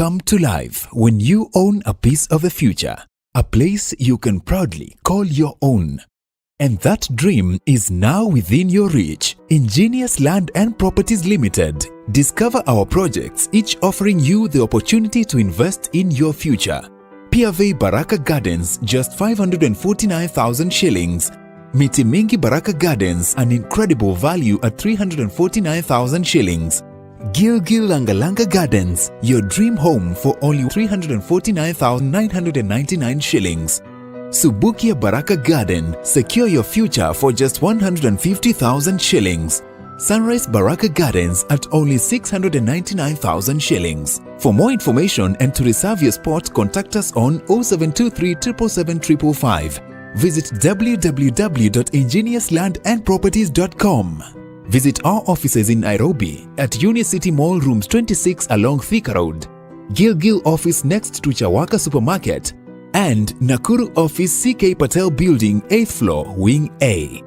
come to life when you own a piece of the future, a place you can proudly call your own. And that dream is now within your reach. Ingenious Land and Properties Limited. Discover our projects, each offering you the opportunity to invest in your future. Piave Baraka Gardens, just 549,000 shillings. Miti Mingi Baraka Gardens, an incredible value at 349,000 shillings. Gilgil Langalanga Gardens, your dream home for only 349,999 shillings. Subukia Baraka Garden, secure your future for just 150,000 shillings. Sunrise Baraka Gardens at only 699,000 shillings. For more information and to reserve your spot, contact us on 0723 777 555. Visit www.ingeniouslandandproperties.com. Visit our offices in Nairobi at Unicity Mall Rooms 26 along Thika Road, Gilgil office next to Chawaka Supermarket, and Nakuru office CK Patel Building 8th floor Wing A.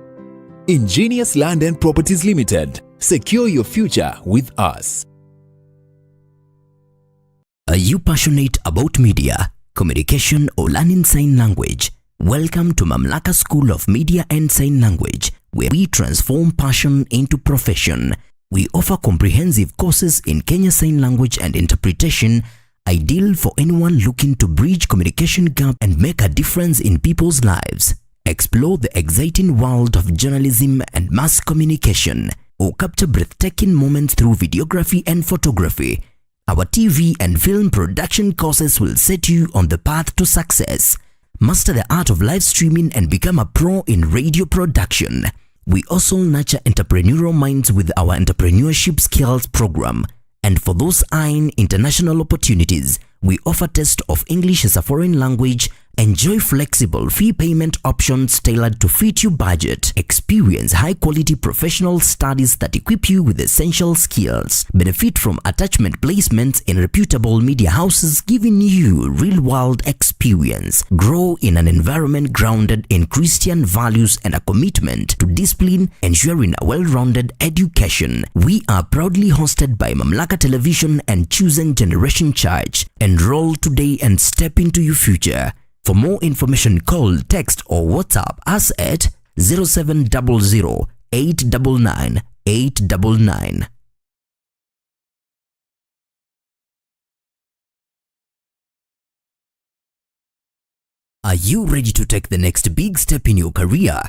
Ingenious Land and Properties Limited. Secure your future with us. Are you passionate about media, communication or learning sign language? Welcome to Mamlaka School of Media and Sign Language, where we transform passion into profession. We offer comprehensive courses in Kenya Sign Language and Interpretation, ideal for anyone looking to bridge communication gap and make a difference in people's lives. Explore the exciting world of journalism and mass communication, or capture breathtaking moments through videography and photography. Our TV and film production courses will set you on the path to success. Master the art of live streaming and become a pro in radio production. We also nurture entrepreneurial minds with our entrepreneurship skills program. And for those eyeing international opportunities, we offer test of English as a foreign language. Enjoy flexible fee payment options tailored to fit your budget. Experience high-quality professional studies that equip you with essential skills. Benefit from attachment placements in reputable media houses, giving you real-world experience. Grow in an environment grounded in Christian values and a commitment to discipline, ensuring a well-rounded education. We are proudly hosted by Mamlaka Television and Chosen Generation Church. Enroll today and step into your future. For more information, call, text or WhatsApp us at 0700 899 899. Are you ready to take the next big step in your career?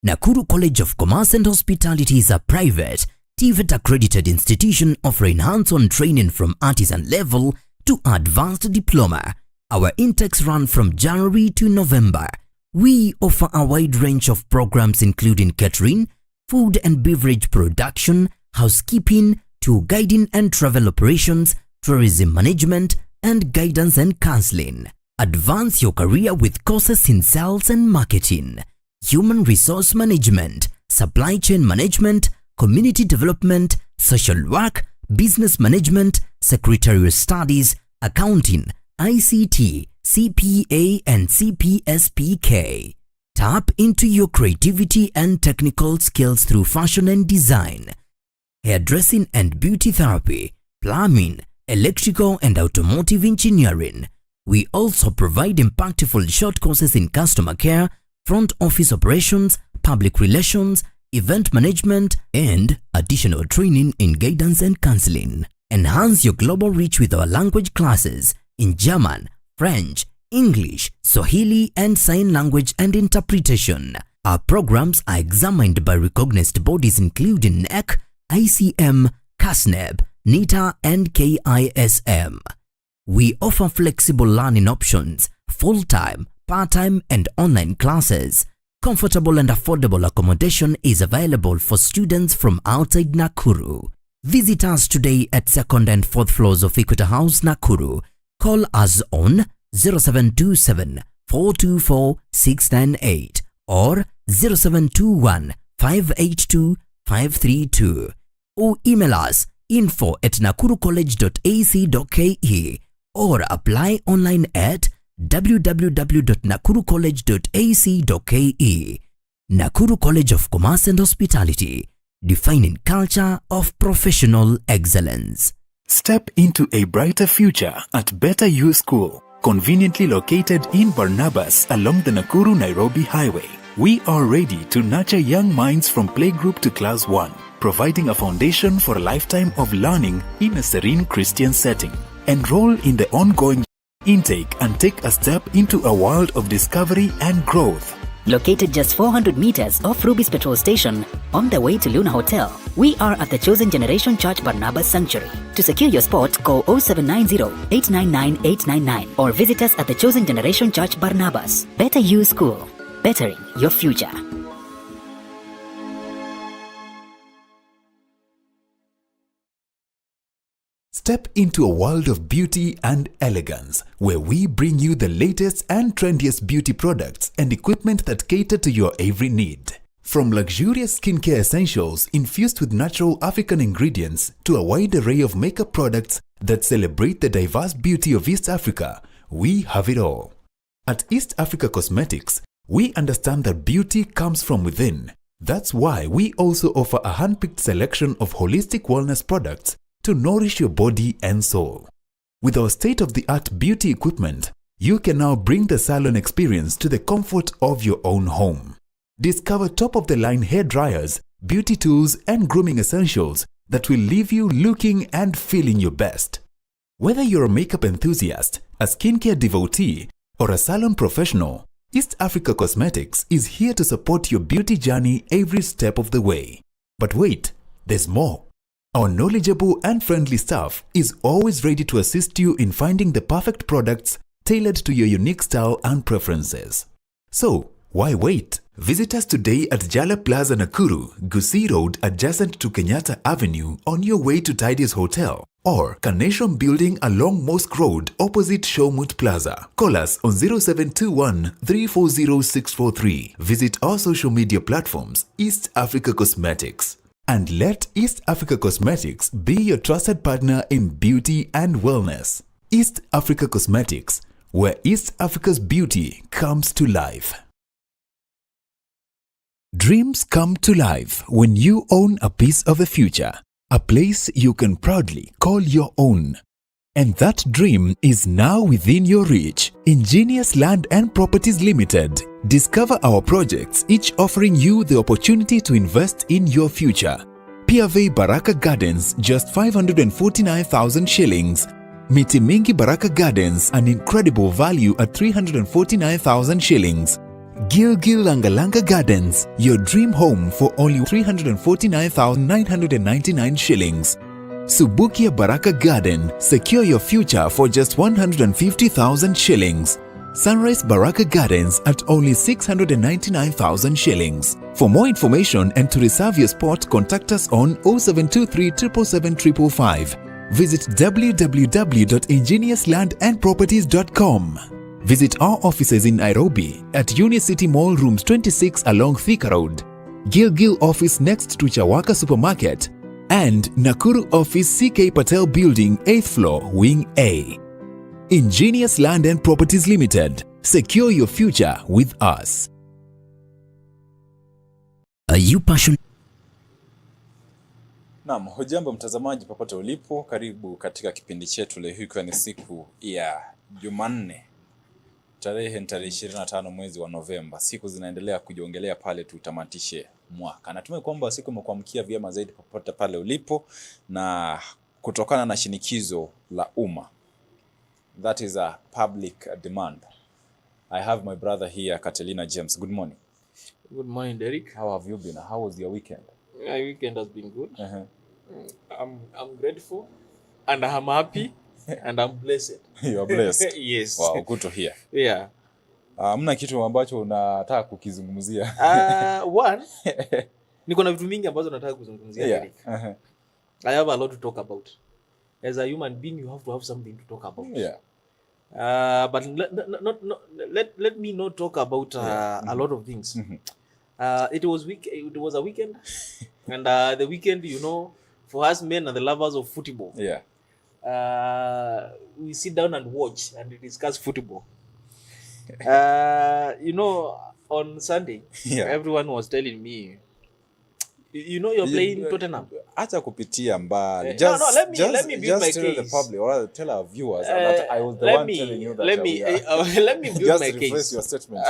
Nakuru College of Commerce and Hospitality is a private, TVET accredited institution offering hands-on training from artisan level to advanced diploma. Our intakes run from January to November. We offer a wide range of programs including catering, food and beverage production, housekeeping, tour guiding and travel operations, tourism management, and guidance and counseling. Advance your career with courses in sales and marketing, human resource management, supply chain management, community development, social work, business management, secretarial studies, accounting, ICT, CPA and CPSPK. Tap into your creativity and technical skills through fashion and design, hairdressing and beauty therapy, plumbing, electrical and automotive engineering. We also provide impactful short courses in customer care, front office operations, public relations, event management, and additional training in guidance and counseling. Enhance your global reach with our language classes in German, French, English, Swahili, and Sign Language and Interpretation. Our programs are examined by recognized bodies including NEC, ICM, CASNEB, NITA, and KISM. We offer flexible learning options, full-time, part-time, and online classes. Comfortable and affordable accommodation is available for students from outside Nakuru. Visit us today at 2nd and 4th floors of Equator House, Nakuru. Call us on 0727 424 698 or 0721 582 532 or email us info@nakurucollege.ac.ke or apply online at www.nakurucollege.ac.ke. Nakuru College of Commerce and Hospitality, defining culture of professional excellence. Step into a brighter future at Better You School, conveniently located in Barnabas along the Nakuru-Nairobi Highway. We are ready to nurture young minds from playgroup to class 1, providing a foundation for a lifetime of learning in a serene Christian setting. Enroll in the ongoing intake and take a step into a world of discovery and growth. Located just 400 meters off Ruby's petrol station, on the way to Luna Hotel, we are at the Chosen Generation Church Barnabas Sanctuary. To secure your spot, call 0790-899-899 or visit us at the Chosen Generation Church Barnabas. Better You School, bettering your future. Step into a world of beauty and elegance, where we bring you the latest and trendiest beauty products and equipment that cater to your every need. From luxurious skincare essentials infused with natural African ingredients to a wide array of makeup products that celebrate the diverse beauty of East Africa, we have it all. At East Africa Cosmetics, we understand that beauty comes from within. That's why we also offer a hand-picked selection of holistic wellness products to nourish your body and soul. With our state-of-the-art beauty equipment, you can now bring the salon experience to the comfort of your own home. Discover top-of-the-line hair dryers, beauty tools, and grooming essentials that will leave you looking and feeling your best. Whether you're a makeup enthusiast, a skincare devotee, or a salon professional, East Africa Cosmetics is here to support your beauty journey every step of the way. But wait, there's more. Our knowledgeable and friendly staff is always ready to assist you in finding the perfect products tailored to your unique style and preferences. So, why wait? Visit us today at Jala Plaza Nakuru, Gusii Road adjacent to Kenyatta Avenue on your way to Tidy's Hotel, or Carnation Building along Mosque Road opposite Showmut Plaza. Call us on 0721 340 643. Visit our social media platforms, East Africa Cosmetics. And let East Africa Cosmetics be your trusted partner in beauty and wellness. East Africa Cosmetics, where East Africa's beauty comes to life. Dreams come to life when you own a piece of the future, a place you can proudly call your own. And that dream is now within your reach. Ingenious Land and Properties Limited. Discover our projects, each offering you the opportunity to invest in your future. Piave Baraka Gardens, just 549,000 shillings. Miti Mingi Baraka Gardens, an incredible value at 349,000 shillings. Gilgil Langalanga Gardens, your dream home for only 349,999 shillings. Subukia Baraka Garden, secure your future for just 150,000 shillings. Sunrise Baraka Gardens at only 699,000 shillings. For more information and to reserve your spot, contact us on 0723 777 555. Visit www.ingeniouslandandproperties.com. Visit our offices in Nairobi at Unicity Mall Rooms 26 along Thika Road, Gilgil office next to Chawaka Supermarket, and Nakuru office CK Patel Building 8th floor Wing A. Ingenious Land and Properties Limited. Secure your future with us. Are you passionate? Naam, hujambo mtazamaji popote ulipo, karibu katika kipindi chetu leo hii ikiwa ni siku ya Jumanne. Tarehe 25 mwezi wa Novemba. Siku zinaendelea kujiongelea pale tutamatishe mwaka. Natumai kwamba siku imekuamkia vyema zaidi popote pale ulipo na kutokana na shinikizo la umma. That is a public demand. I have my brother here, Catalina James. Good morning. Good morning, Derek. How have you been? How was your weekend? My weekend has been good. I'm grateful and I'm happy and I'm blessed. You are blessed. Yes. Wow, good to hear. Yeah. Mna kitu ambacho unataka kukizungumzia? One, niko na vitu mingi ambazo nataka kuzungumzia, Derek. I have a lot to talk about. As a human being, you have to have something to talk about. Yeah. But let me not talk about a lot of things. It was a weekend, and the weekend, you know, for us men and the lovers of football, we sit down and watch and discuss football. You know, on Sunday, everyone was telling me, You know you're playing Tottenham. Acha kupitia mbali. No, let me build my tell the case. public or tell our viewers that I was the let one me- telling you that. let me build just my rephrase case. your statement.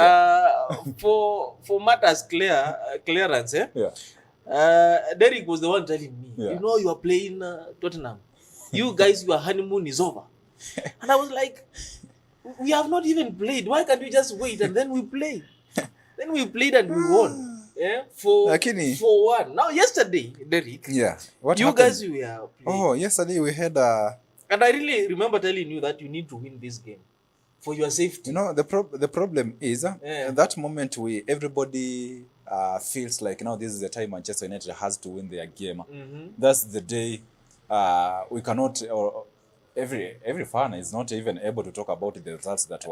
For matters clearance, Derek was the one telling me, Yeah. you know, you are playing Tottenham. You guys, your honeymoon is over. And I was like, we have not even played. Why can't we just wait and then we play? Then we played and we won. Yeah, for one. Now yesterday, Derek, What you happened? guys were playing. Oh, yesterday we had And I really remember telling you that you need to win this game for your safety. you know, the problem is at that moment everybody feels like now this is the time Manchester United has to win their game. That's the day we cannot, or every fan is not even able to talk about the results that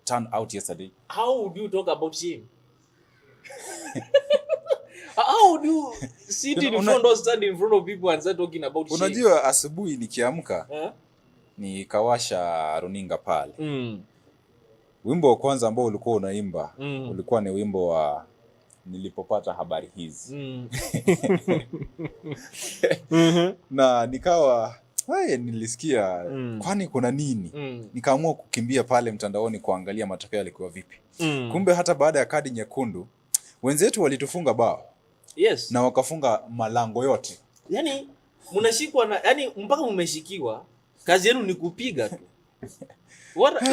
turned out yesterday. How would you talk about shame? How would you sit in front or stand in front of people and start talking about shame? Unajua asubuhi nikiamka nikawasha runinga pale. Wimbo wa kwanza ambao ulikuwa unaimba ulikuwa ni wimbo wa nilipopata habari hizi. Na nikawa nilisikia kwani kuna nini? Nikaamua kukimbia pale mtandaoni kuangalia matokeo yalikuwa vipi. Kumbe hata baada ya kadi nyekundu wenzetu walitufunga bao. Yes. Na wakafunga malango yote. Yani mnashikwa na mpaka mmeshikiwa, kazi yenu ni kupiga tu.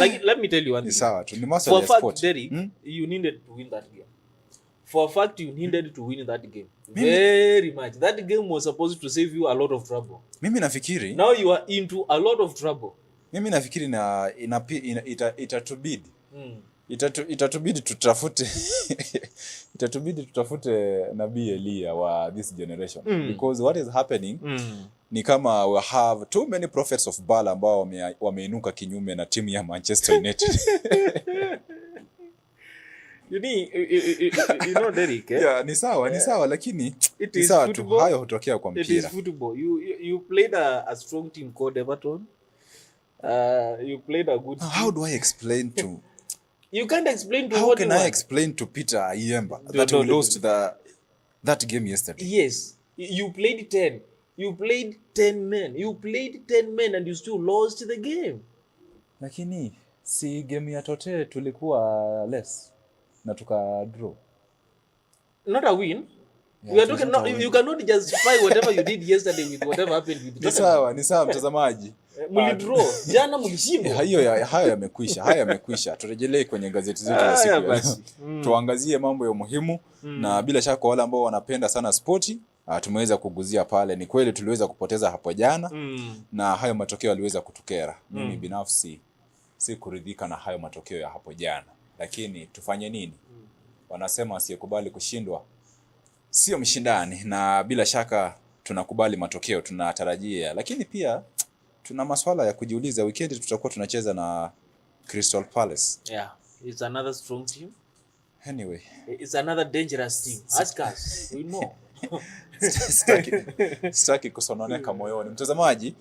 Like, let me tell you one thing. Sawa tu, ni for a fact, Derek, you needed to win that game. For a fact, you needed to win that game. Very much. That game was supposed to save you a lot of trouble. Mimi nafikiri. Now you are into a lot of trouble. Mimi nafikiri na itatubidi. Itatubidi tutafute Nabii Elia wa this generation. Because what is happening ni kama we have too many prophets of Baal ambao wameinuka kinyume na timu ya Manchester United. You know Derek, ni sawa lakini it ni is sawa tu, football. hayo hutokea kwa mpira. It is football. You played a strong team called Everton. You played a good team. How do I explain to You can't explain to How what can you I want. explain to Peter Ayemba that we lost that game yesterday? Yes. You played 10. You played 10 men. You played 10 men and you still lost the game. Lakini si game ya Tote tulikuwa less na tuka draw. Not a win. We are talking, you cannot justify whatever you did yesterday with whatever happened with Tottenham. Ni sawa mtazamaji. Mlidraw. Jana mlishindwa. Hayo yamekwisha. Turejelee kwenye gazeti zetu za siku ya leo. Tuangazie mambo ya muhimu na bila shaka wale ambao wanapenda sana spoti tumeweza kuguzia pale. Ni kweli tuliweza kupoteza hapo jana na hayo matokeo yaliweza kutukera. Mimi binafsi si kuridhika na hayo matokeo ya hapo jana. Lakini tufanye nini? Wanasema asiyekubali kushindwa sio mshindani, na bila shaka tunakubali matokeo tunatarajia. Lakini pia tuna maswala ya kujiuliza. Weekend tutakuwa tunacheza na Crystal Palace. Yeah, it's another strong team. Anyway, it's another dangerous team. Ask us. We know. Sitaki kusononeka moyoni. Mtazamaji,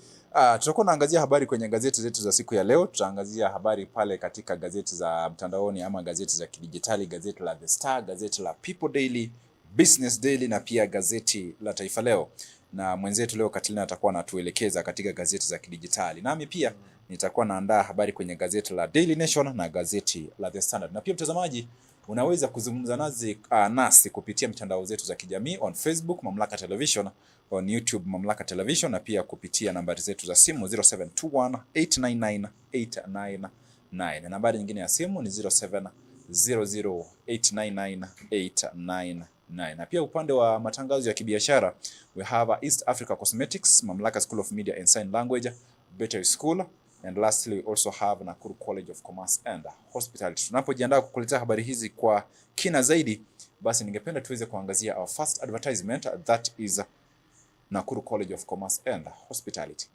tutakuwa naangazia habari kwenye gazeti zetu za siku ya leo. Tutaangazia habari pale katika gazeti za mtandaoni ama gazeti za kidijitali, gazeti la The Star, gazeti la People Daily, Business Daily na pia gazeti la Taifa Leo. Na mwenzetu leo Katlina atakuwa anatuelekeza katika gazeti za kidijitali. Nami pia nitakuwa naandaa habari kwenye gazeti la Daily Nation na gazeti la The Standard. Na pia mtazamaji, unaweza kuzungumza nasi kupitia mitandao zetu za kijamii on Facebook Mamlaka Television, on YouTube Mamlaka Television, na pia kupitia nambari zetu za simu 0721899899. Nambari nyingine ya simu ni 0700899899. Na pia upande wa matangazo ya kibiashara we have East Africa Cosmetics, Mamlaka School of Media and Sign Language, Better School, and lastly we also have Nakuru College of Commerce and Hospitality. Tunapojiandaa kukuletea habari hizi kwa kina zaidi, basi ningependa tuweze kuangazia our first advertisement, that is Nakuru College of Commerce and Hospitality.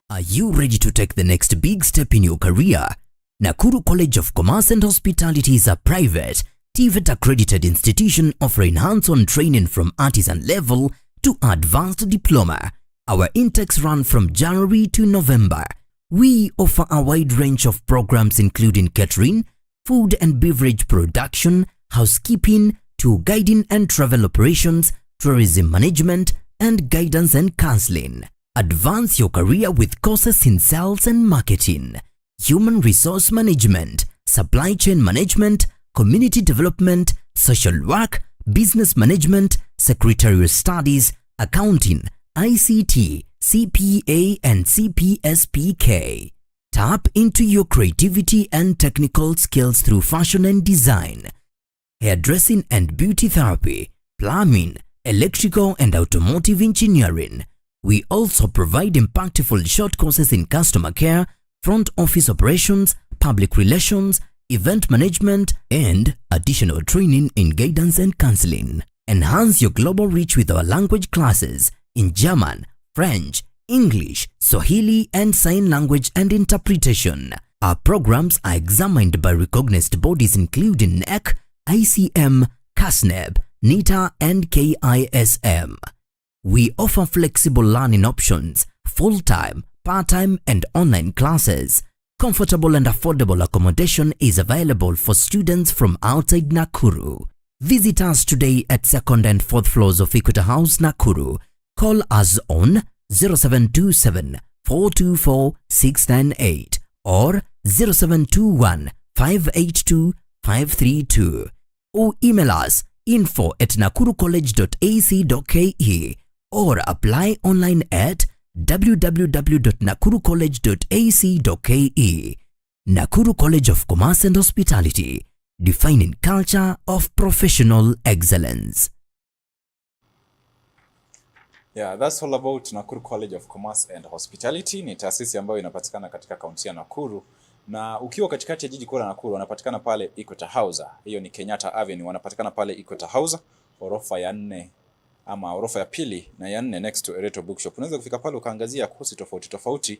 Are you ready to take the next big step in your career? Nakuru College of Commerce and Hospitality is a private, TVET accredited institution offering hands-on training from artisan level to advanced diploma. Our intakes run from January to November. We offer a wide range of programs including catering, food and beverage production, housekeeping, to guiding and travel operations, tourism management, and guidance and counseling. Advance your career with courses in sales and marketing, human resource management, supply chain management, community development, social work, business management, secretarial studies, accounting, ICT, CPA, and CPSPK. Tap into your creativity and technical skills through fashion and design, hairdressing and beauty therapy, plumbing, electrical and automotive engineering. We also provide impactful short courses in customer care, front office operations, public relations, event management, and additional training in guidance and counseling. Enhance your global reach with our language classes in German, French, English, Swahili, and sign language and interpretation. Our programs are examined by recognized bodies including NEC, ICM, CASNEB, NITA, and KISM. We offer flexible learning options, full-time, part-time, and online classes. Comfortable and affordable accommodation is available for students from outside Nakuru. Visit us today at 2nd and 4th floors of Equator House, Nakuru. Call us on 0727 424 698 or 0721 582 532 or email us info@nakurucollege.ac.ke or apply online at www.nakurucollege.ac.ke. Nakuru College of Commerce and Hospitality, defining culture of professional excellence. Yeah, that's all about Nakuru College of Commerce and Hospitality. Ni taasisi ambayo inapatikana katika kaunti ya Nakuru. Na ukiwa katikati ya jiji kuu la Nakuru, wanapatikana pale Equator House. Hiyo ni Kenyatta Avenue, wanapatikana pale Equator House, orofa ya 4 ama orofa ya pili na ya 4 next to Ereto Bookshop. Unaweza kufika pale ukaangazia kosi tofauti tofauti.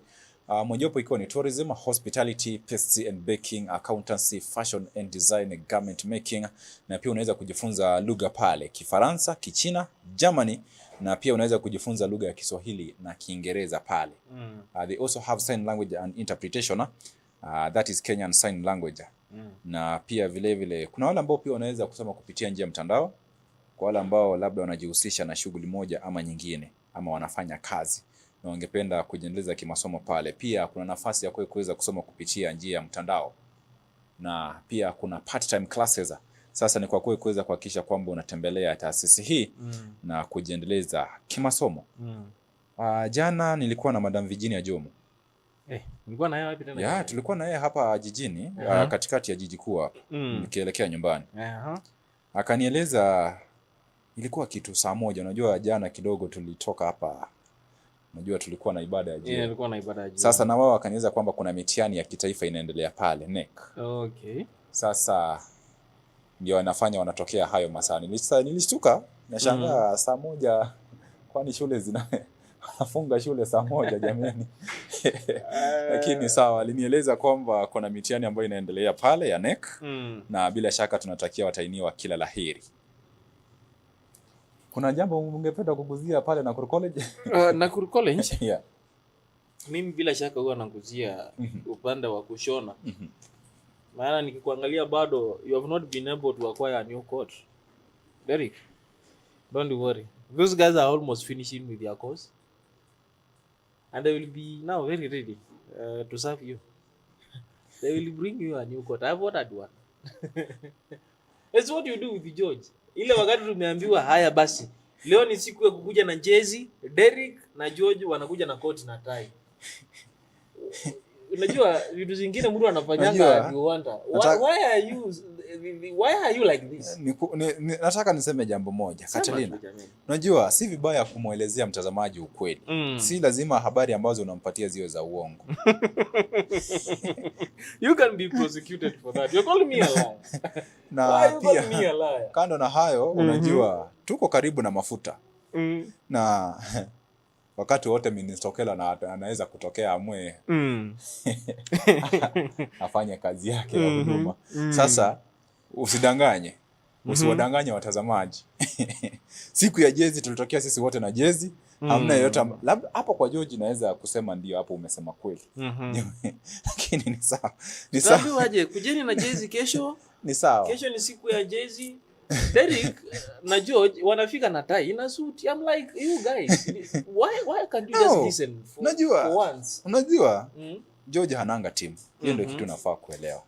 Mojawapo ikiwa ni tourism, hospitality, pastry and baking, accountancy, fashion and design, garment making, na pia unaweza kujifunza lugha pale, Kifaransa, Kichina, Germany, na pia unaweza kujifunza lugha ya Kiswahili na Kiingereza pale. They also have sign language and interpretation. That is Kenyan Sign Language. Na pia vile vile kuna wale ambao pia wanaweza kusoma kupitia njia mtandao, kwa wale ambao labda wanajihusisha na shughuli moja ama nyingine ama wanafanya kazi na wangependa kujiendeleza kimasomo pale. Pia kuna nafasi ya kuweza kusoma kupitia njia ya mtandao. Na pia kuna part-time classes. Sasa ni kwa kuweza kuhakikisha kwamba unatembelea taasisi hii na kujiendeleza kimasomo. Jana nilikuwa na Madam Virginia Jomo. Nilikuwa na yeye wapi tena? Yeah, tulikuwa na yeye hapa jijini, katikati ya jiji kuu hapa, nikielekea nyumbani. Akanieleza ilikuwa kitu saa 1. Unajua jana kidogo tulitoka hapa. Unajua tulikuwa na ibada ya jioni. Nilikuwa na ibada ya jioni. Sasa na wao akanieleza kwamba kuna mitihani ya kitaifa inaendelea pale NEC. Okay. Sasa ndio wanatokea hayo masaa. Nilishtuka na shangaa saa 1, kwani shule wanafunga shule saa 1 jamani. Lakini sawa, alinieleza kwamba kuna mitihani ambayo inaendelea pale ya NEC, na bila shaka tunatakia watainiwa kila laheri. Kuna jambo ungependa kuguzia pale Nakuru College? Nakuru College? Yeah. Mimi bila shaka huwa naguzia upande wa kushona. Maana nikikuangalia bado you have not been able to acquire a new coat. Derek, don't worry. Those guys are almost finishing with their course. And they will be now very ready to serve you. They will bring you a new coat. I've ordered one. That's what you do with George. Ile wakati tumeambiwa haya basi, leo ni siku ya kukuja na jezi, Derek na George wanakuja na coat na tie. Unajua vitu zingine mtu anafanyanga you wonder. Why are you like this? Nataka niseme jambo moja, Catalina. Unajua si vibaya kumuelezea mtazamaji ukweli. Si lazima habari ambazo unampatia ziwe za uongo. You can be prosecuted for that. You're calling me a liar. Na pia kando na hayo, unajua tuko karibu na mafuta. Na wakati wote Minister Okelo anaweza kutokea amwe afanye kazi yake ya huduma. Sasa usidanganye, usiwadanganye watazamaji. Siku ya jezi tulitokea sisi wote na jezi, hamna yote. Labda hapo kwa George naweza kusema ndio hapo umesema kweli. Lakini ni sawa. Ni sawa. Waje kujeni na jezi kesho. Ni sawa. Kesho ni siku ya jezi. Derek na George wanafika na tie ina suit. I'm like, you guys, why can't you just listen for once? Unajua George hananga timu. Hiyo ndio kitu nafaa kuelewa.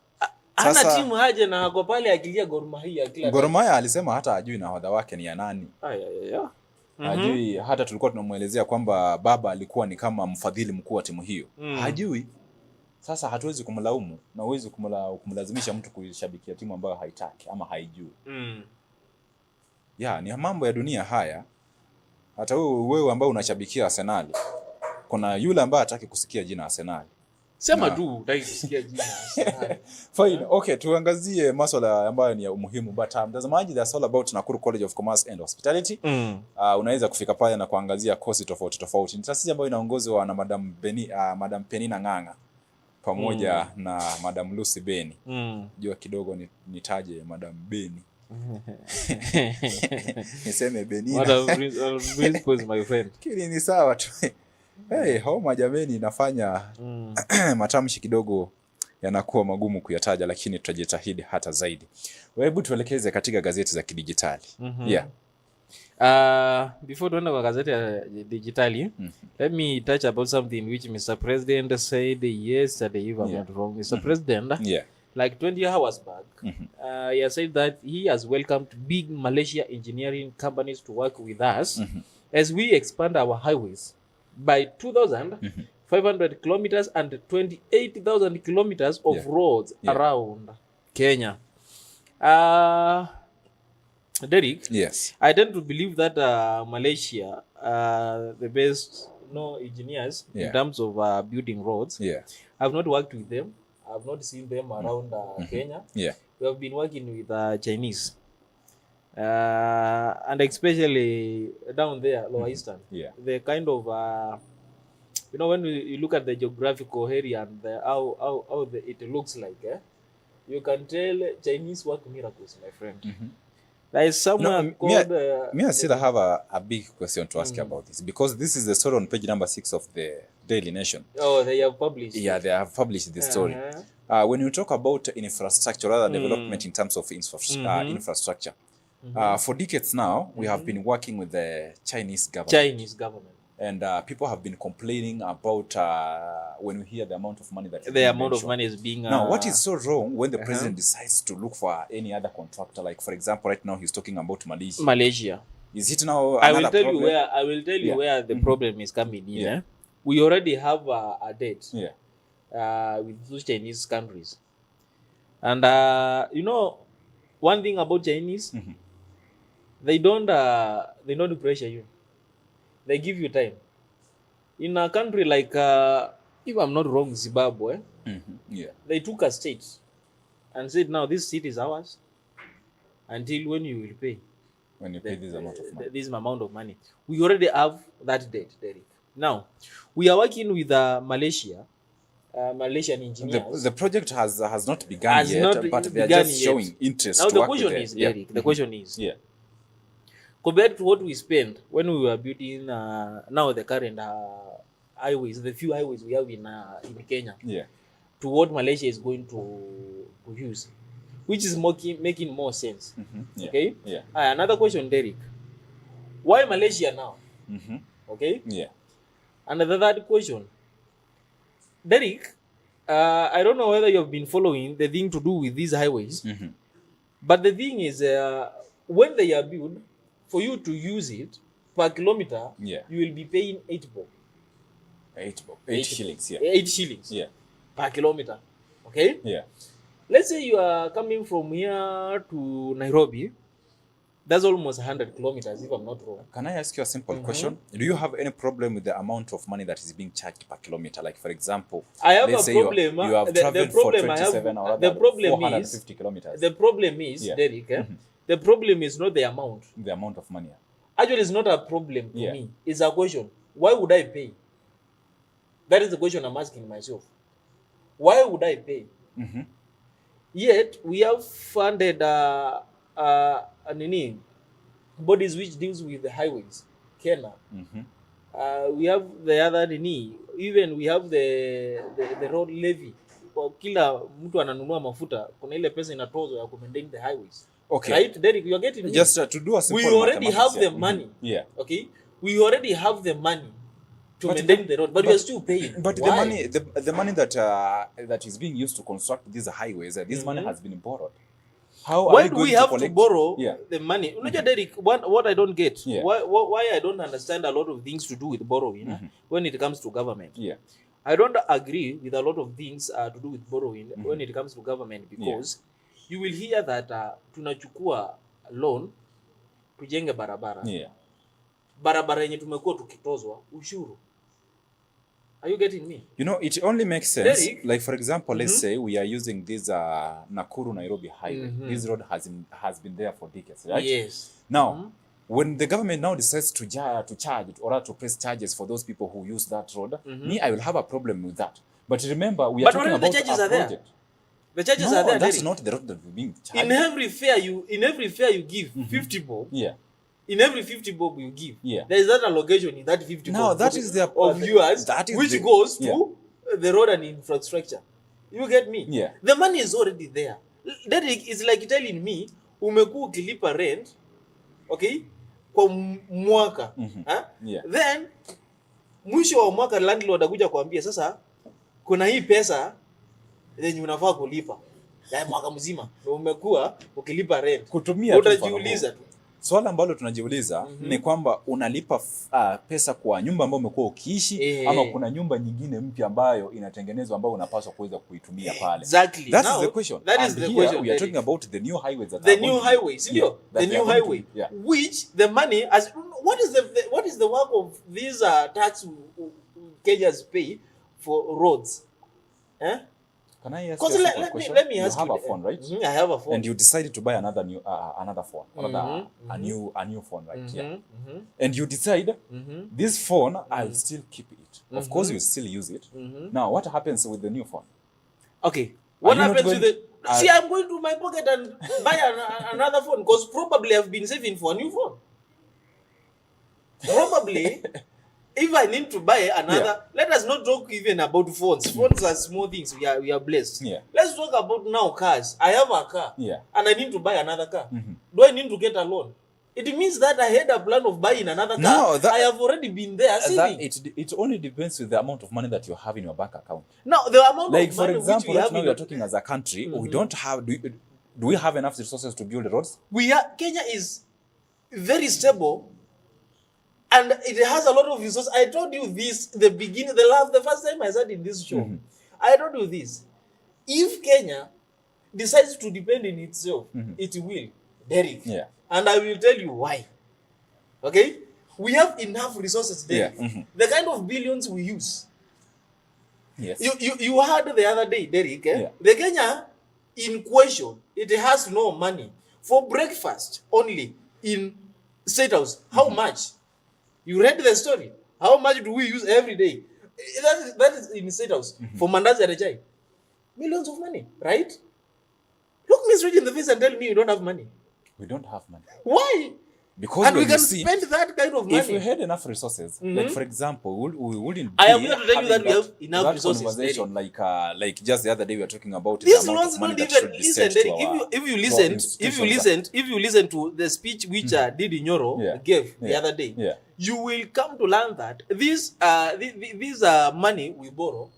Hana timu haje na ako pale akilia Gor Mahia kila. Gor Mahia alisema hata hajui nahodha wake ni ya nani. Hajui, hata tulikuwa tunamuelezea kwamba baba alikuwa ni kama mfadhili mkuu wa timu hiyo. Hajui. Sasa hatuwezi kumlaumu na huwezi kumlazimisha mtu kushabikia timu ambayo haitaki ama haijui. Ni mambo ya dunia haya. Hata wewe ambao unashabikia Arsenal, kuna yule ambaye hataki kusikia jina Arsenal. Sema tu hutaki kusikia jina Arsenal. Fine. Okay, tuangazie masuala ambayo ni ya umuhimu. But mtazamaji, that's all about Nakuru College of Commerce and Hospitality. Unaweza kufika pale na kuangazia kosi tofauti. Ni taasisi ambayo inaongozwa na Madam Penina Ng'ang'a pamoja na Madam Lucy Beni. Jua kidogo nitaje Madam Beni. Niseme Benina. Madam Principal my friend. Kile ni sawa tu. Homa jameni inafanya matamshi kidogo yanakuwa magumu kuyataja, lakini tutajitahidi hata zaidi. Hebu tuelekeze katika gazeti za kidijitali. Before tuende kwa gazeti ya digitali, let me touch about something which Mr. President said yesterday, if I'm not wrong. Mr. President, like 20 hours back, he has said that he has welcomed big Malaysia engineering companies to work with us as we expand our highways by 2,500 kilometers and 28,000 kilometers of roads around Kenya. Derek, I tend to believe that Malaysia, the best engineers in terms of building roads. I've not worked with them. I've not seen them around Kenya. We have been working with Chinese. And especially down there, Lower Eastern. The kind of, when you look at the geographical area and how it looks like, you can tell Chinese work miracles, my friend. There is someone called... I still have a big question to ask you about this, because this is the story on page number 6 of the Daily Nation. Oh, they have published it. They have published this story. When you talk about infrastructure, rather development in terms of infrastructure, for decades now, we have been working with the Chinese government. And people have been complaining about when we hear the amount of money that is being... Now, what is so wrong when the president decides to look for any other contractor? Like, for example, right now he's talking about Malaysia. Is it now I will tell you where the problem is coming in. We already have a date with those Chinese countries. And, one thing about Chinese, they don't pressure you. They give you time. In a country like, if I'm not wrong, Zimbabwe, they took a state and said, now this seat is ours until when you will pay. When you pay this amount of money. We already have that date, Derek. Now, we are working with Malaysia, Malaysian engineers. The project has not begun yet, but they are just showing interest now to work with it. Now the question is, Derek, the question is, compared to what we spent when we were building now the current highways, the few highways we have in Kenya, to what Malaysia is going to use, which is making more sense. Okay? Another question, Derek. Why Malaysia now? Okay? And the third question, Derek, I don't know whether you've been following the thing to do with these highways, but the thing is, when they are built, for you to use it per kilometer, you will be paying 8 bob. 8 shillings, 8 shillings per kilometer. Okay? Let's say you are coming from here to Nairobi. That's almost 100 kilometers, if I'm not wrong. Can I ask you a simple question? Do you have any problem with the amount of money that is being charged per kilometer? Like, for example, I have a problem. You have traveled for 27 or 450 kilometers. The problem is, Derek, the problem is not the amount. The amount of money. Actually, it's not a problem to me. It's a question. Why would I pay? That is the question I'm asking myself. Why would I pay? Yet, we have funded bodies which deals with the highways. Kenya. We have the other even we have the road levy. Kwa kila mtu ananunua mafuta, kuna ile pesa inatozwa ya kumaintain the highways. Okay. Right, Derek, you are getting me? Just to do a simple we already mathematics have here. the money. Yeah. Okay, we already have the money to But maintain the road, but we are still paying. But Why? the money that is being used to construct these highways, this money has been borrowed. How Why are do going we have to collect? borrow Yeah. the money? Derek, what I don't get, Yeah. why I don't understand a lot of things to do with borrowing when it comes to government. Yeah. I don't agree with a lot of things to do with borrowing when it comes to government, because you will hear that tunachukua loan tujenge barabara. Yeah. Barabara yenye tumekuwa tukitozwa ushuru. Are you getting me? You know, it only makes sense. Derek? Like, for example, let's say we are using this Nakuru-Nairobi highway. This road has been there for decades, right? Yes. Now, when the government now decides to charge or to press charges for those people who use that road, me, I will have a problem with that. But remember, we are talking about the charges a are there. project. The charges No, are there. that's Derek. not the road that we're being charged. In every fare you give 50 bob. Yeah. In every 50 bob you give, Yeah. there is that allocation in that 50 Now, bob that is the of viewers, that is which the- goes to the road and infrastructure. You get me? Yeah. The money is already there. Derek is like telling me, umekuwa ukilipa rent, okay, kwa mwaka. Yeah. Then mwisho wa mwaka landlord akuja kuambia sasa kuna hii pesa yenye unafaa kulipa ya mwaka mzima na umekuwa ukilipa rent. Kutumia tu utajiuliza tu. Swala ambalo tunajiuliza ni kwamba unalipa pesa kwa nyumba ambayo umekuwa ukiishi ama kuna nyumba nyingine mpya ambayo inatengenezwa ambayo unapaswa kuweza kuitumia pale. Exactly. That Now, is the question. That And is the here question. We are talking about the new highways that the are new going to highway, be, the new highway, which the money as what is the work of these tax Kenyans pay for roads? Eh? Can I ask Because you a simple question? let me ask you. You have a phone, right? I have a phone. And you decided to buy another phone, a new phone, right? Yeah. And you decide this phone, I'll still keep it. Of course, you still use it. Now, what happens with the new phone? Okay. What happens with the? See, I'm going to my pocket and buy another phone because probably I've been saving for a new phone. Probably. If I need to buy another, let us not talk even about phones. Phones are small things. We are blessed. Yeah. Let's talk about now cars. I have a car. Yeah. And I need to buy another car. Do I need to get a loan? It means that I had a plan of buying another car. No, I have already been there saving. It only depends with the amount of money that you have in your bank account. Now, the amount Like, of for money example, which we right have now we are talking as a country, we don't have, do we have enough resources to build roads? Kenya is very stable and it has a lot of resources. I told you this the first time I said in this show. I told you this. If Kenya decides to depend on itself, it will. Derek. Yeah. And I will tell you why. Okay? We have enough resources, Derek. Yeah. The kind of billions we use. Yes. You heard the other day, Derek, Yeah. the Kenya in question, it has no money. For breakfast only in State House, how much? You read the story. How much do we use every day? That is in State House. For mandazi and chai. Millions of money, right? Look me straight in the face and tell me you don't have money. We don't have money. Why? Because And we when can you see, spend that kind of money. if we had enough resources, like for example, we wouldn't. I am be here to tell you that having we have enough that resources, conversation, like just the other day we were talking about These the amount ones of money don't that should even be listen. sent Derek, to our, if you to our listen, if you listen to the speech which Didi Nyoro gave the other day, you will come to learn that these money we borrow,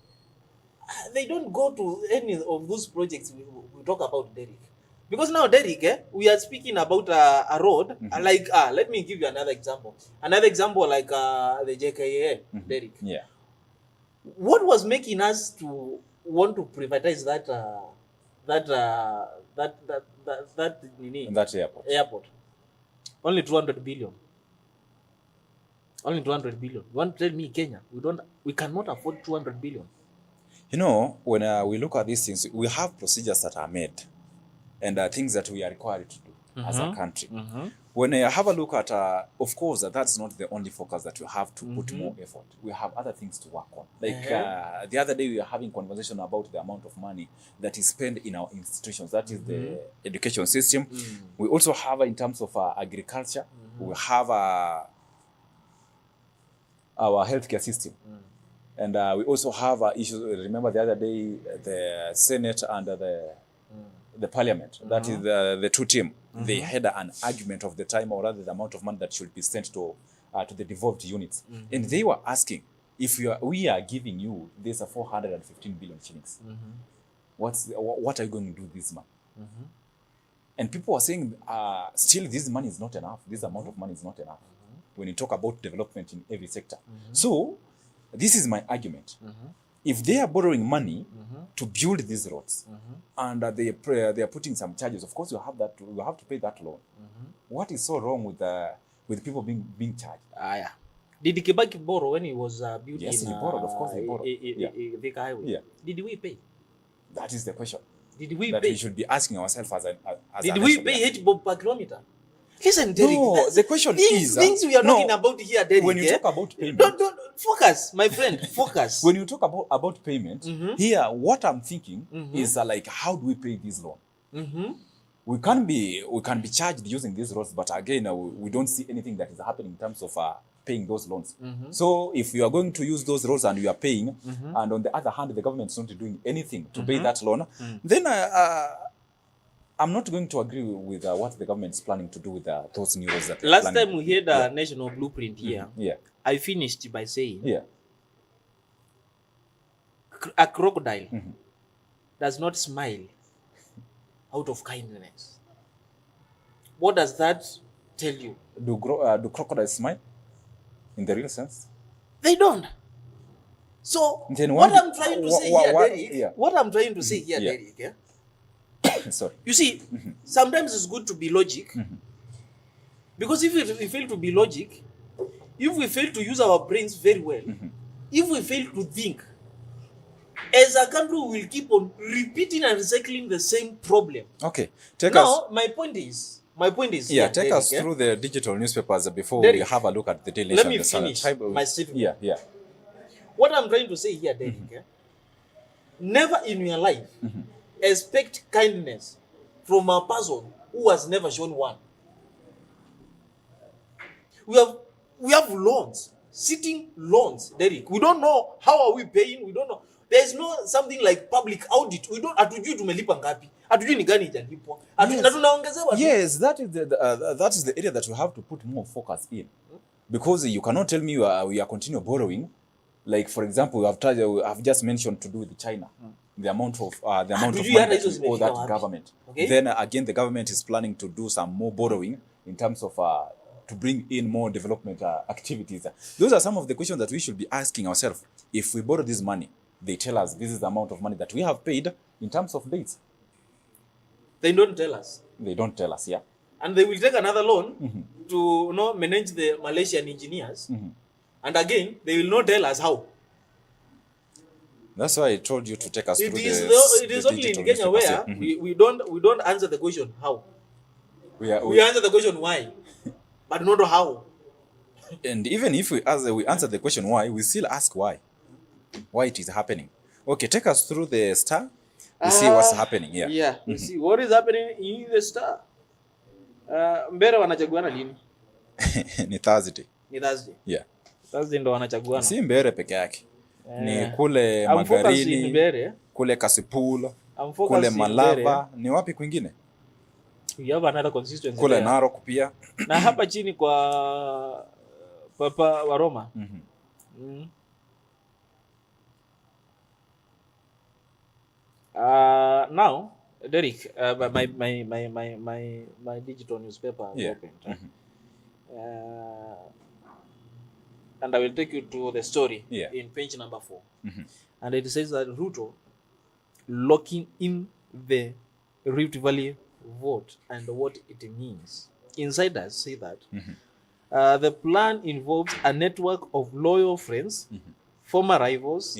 they don't go to any of those projects we talk about, Derek. Because now, Derek, we are speaking about a road. Like, let me give you another example. Another example like the JKA, Derek. Yeah. What was making us to want to privatize that airport? Only 200 billion. Only 200 billion. You want to tell me Kenya? We cannot afford 200 billion. You know, when we look at these things, we have procedures that are made and things that we are required to do as a country. When I have a look at, of course, that's not the only focus that you have to put more effort. We have other things to work on. Like the other day we were having conversation about the amount of money that is spent in our institutions. That is the education system. We also have in terms of agriculture, we have our healthcare system. And we also have issues. Remember the other day, the Senate and the parliament, that is the two team, they had an argument of the time, or rather the amount of money that should be sent to the devolved units. And they were asking, if we are giving you this 415 billion shillings, what are you going to do with this money? And people were saying, still this money is not enough. This amount of money is not enough when you talk about development in every sector. So this is my argument. If they are borrowing money to build these roads, and they are putting some charges, of course you have to pay that loan. What is so wrong with people being charged? Yeah. Did Kibaki borrow when he was building? Yes, he borrowed. Of course, he borrowed. The highway. Yeah. Did we pay? That is the question. Did we that pay? we should be asking ourselves as Did we pay 8 bob per kilometer? Listen, Derek. No, the question is things we are talking about here, Derek. When you talk about payment, don't focus, my friend. Focus. When you talk about payment, here what I'm thinking is like, how do we pay this loan? We can be charged using these roads, but again, we don't see anything that is happening in terms of paying those loans. So if you are going to use those roads and you are paying, and on the other hand, the government is not doing anything to pay that loan, then I'm not going to agree with what the government is planning to do with those new roads. Last time we had a national blueprint here, I finished by saying, a crocodile does not smile out of kindness. What does that tell you? Do crocodiles smile in the real sense? They don't. So then what I'm trying to say here, Derek, what I'm trying to say here, Derek, sorry. You see, sometimes it's good to be logic, because if we fail to be logic, if we fail to use our brains very well, if we fail to think, as a country, we will keep on repeating and recycling the same problem. Okay. My point is, take Derek, us through the digital newspapers before Derek, we have a look at the Daily Let Nation. me finish my statement. Yeah. What I'm trying to say here, Derek, never in your life expect kindness from a person who has never shown one. We have loans, sitting loans, Derek. We don't know how are we paying. We don't know. There's no something like public audit. We don't. Hatujui tumelipa ngapi. Hatujui ni gani ijalipwa. Na tunaongezewa. Yes, that is the area that we have to put more focus in, because you cannot tell me we are continue borrowing. Like for example, I've just mentioned to do with China. The amount of money that we owe that government. Okay? Then again, the government is planning to do some more borrowing in terms of to bring in more development activities. Those are some of the questions that we should be asking ourselves. If we borrow this money, they tell us this is the amount of money that we have paid in terms of dates. They don't tell us. They don't tell us, yeah. And they will take another loan to manage the Malaysian engineers. And again, they will not tell us how. That's why I told you to take us through it is only in Kenya where we don't answer the question how. We answer the question why, but not how. And even if we answer the question why, we still ask why it is happening. Okay, take us through the Star. We see what's happening here. Yeah, we see what is happening in the Star. Mbere wanachaguana lini? Ni Thursday. Yeah. Thursday ndo wanachaguana. Si Mbere peke yake. Ni kule Magarini, kule Kasipul, kule Malava, ni wapi kwingine? We have another constituency kule Narok pia. Na hapa chini kwa Papa wa Roma. Now, Derek, my digital newspaper opened. And I will take you to the story in page number 4. And it says that Ruto locking in the Rift Valley vote and what it means. Insiders say that the plan involves a network of loyal friends, former rivals,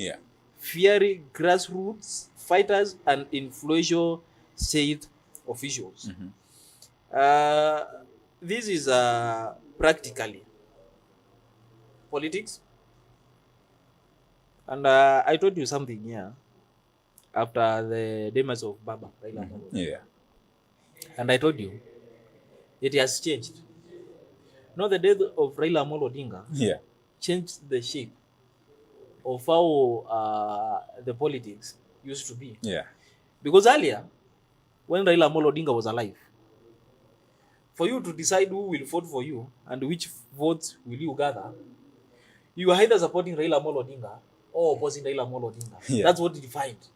fiery grassroots fighters, and influential state officials. This is practically politics. And I told you something here after the demise of Baba. And I told you it has changed. Now the death of Raila Amolo Odinga changed the shape of how the politics used to be. Because earlier, when Raila Amolo Odinga was alive. For you to decide who will vote for you and which votes will you gather, you are either supporting Raila Amolo Odinga or opposing Raila Amolo Odinga. Yeah. That's what it defined.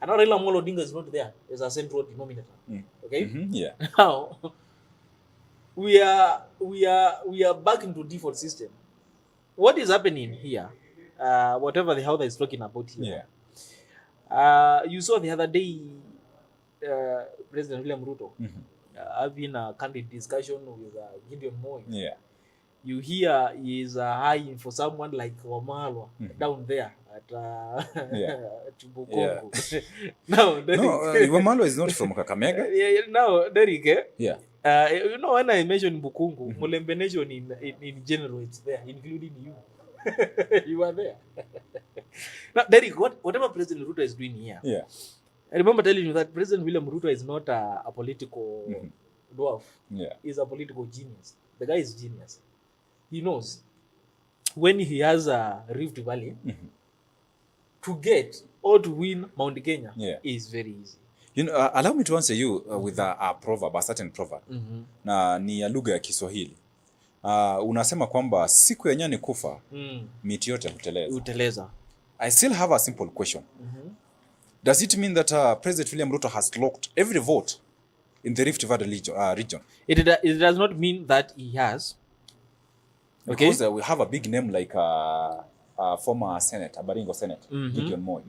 And now Raila Amolo Odinga is not there as a central denominator. Okay? Yeah. Now we are back into default system. What is happening here? Whatever the author is talking about here. Yeah. You saw the other day President William Ruto having a candid discussion with Gideon Moi. Yeah. You hear he is eyeing for someone like Wamalwa down there at Bukongo. Now, Wamalwa is not from Kakamega. Now, Derek, Yeah. you know, when I mentioned Bukungu, Mulembe Nation in general, it's there, including you. You are there. Now, Derek, whatever President Ruto is doing here, Yeah. I remember telling you that President William Ruto is not a political dwarf. Yeah. He's a political genius. The guy is genius. He knows when he has a Rift Valley, to get or to win Mount Kenya is very easy. You know, allow me to answer you with a proverb, a certain proverb. Na ni ya lugha ya Kiswahili. Unasema kwamba siku ya nyani kufa, miti yote huteleza. I still have a simple question. Does it mean that President William Ruto has locked every vote in the Rift Valley region? It does not mean that he has. Because we have a big name like former Senator, Baringo Senate,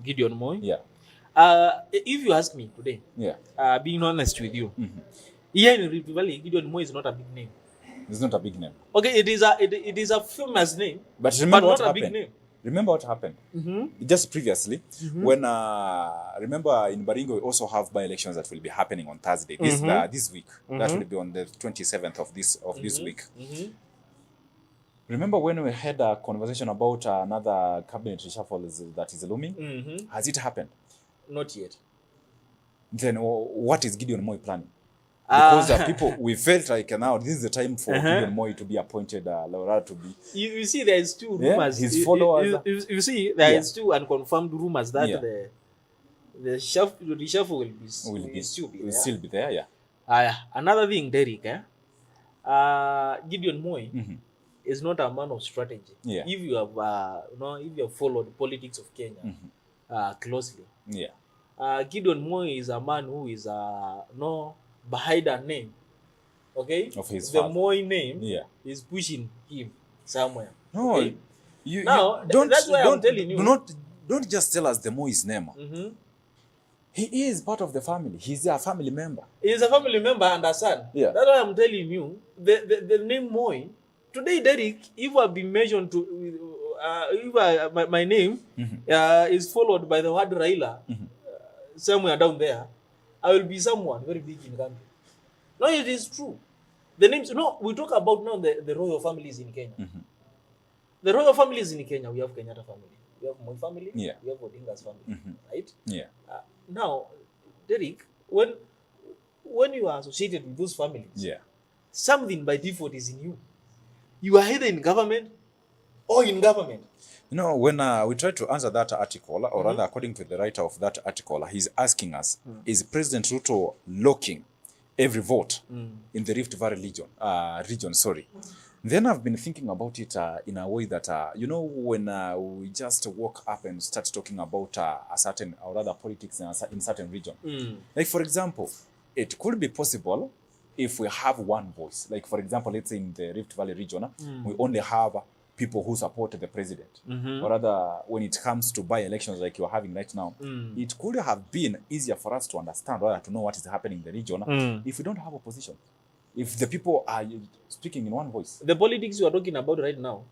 Gideon Moi. Yeah. If you ask me today, being honest with you, here in Rift Valley, Gideon Moi is not a big name. It's not a big name. Okay, it is a famous name, but remember what not happened. A big name. Remember what happened? Just previously, when remember in Baringo we also have by-elections that will be happening on Thursday this week. That will be on the 27th of this week. Remember when we had a conversation about another cabinet reshuffle that is looming? Has it happened? Not yet. Then what is Gideon Moi planning? Because people, we felt like now this is the time for Gideon Moi to be appointed, Laura to be. You see, there is two rumors. His followers. You see, there is two unconfirmed rumors that the reshuffle will still be there. Another thing, Derek, Gideon Moi is not a man of strategy. If you have followed politics of Kenya closely, Gideon Moi is a man who is behind a name, okay, of his the father. Moi name is pushing him somewhere. No, okay? That's why I'm telling you. Don't just tell us the Moi's name. He is part of the family. He's a family member. He is a family member and a son. That's why I'm telling you the name Moi. Today, Derek, if I've been mentioned to, if my name is followed by the word Raila somewhere down there, I will be someone very big in the country. No, it is true. The names, we talk about now the royal families in Kenya. The royal families in Kenya, we have Kenyatta family, we have Moi family, we have Odinga's family, right? Now, Derek, when you are associated with those families, something by default is in you. You are either in government or in government. You know, when we try to answer that article, or rather according to the writer of that article, he's asking us, is President Ruto locking every vote in the Rift Valley region? Then I've been thinking about it in a way that, when we just walk up and start talking about a certain, or rather politics in certain region. Like, for example, it could be possible if we have one voice. Like, for example, let's say in the Rift Valley region, we only have people who support the president. Or rather, when it comes to by-elections like you're having right now, it could have been easier for us to understand, or to know what is happening in the region if we don't have opposition. If the people are speaking in one voice. The politics you are talking about right now.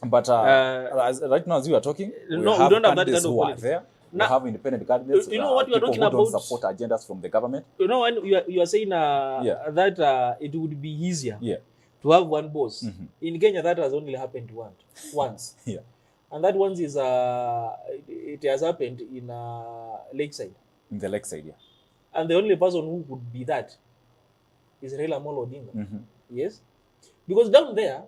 But right now as we are talking, we have candidates who are there. We have independent candidates. You know what you are talking about? Don't about? support agendas from the government. You know, when you are saying that it would be easier to have one boss. In Kenya, that has only happened once. And that once is it has happened in Lakeside. In the Lakeside, And the only person who could be that is Raila Amolo Odinga. Yes? Because down there,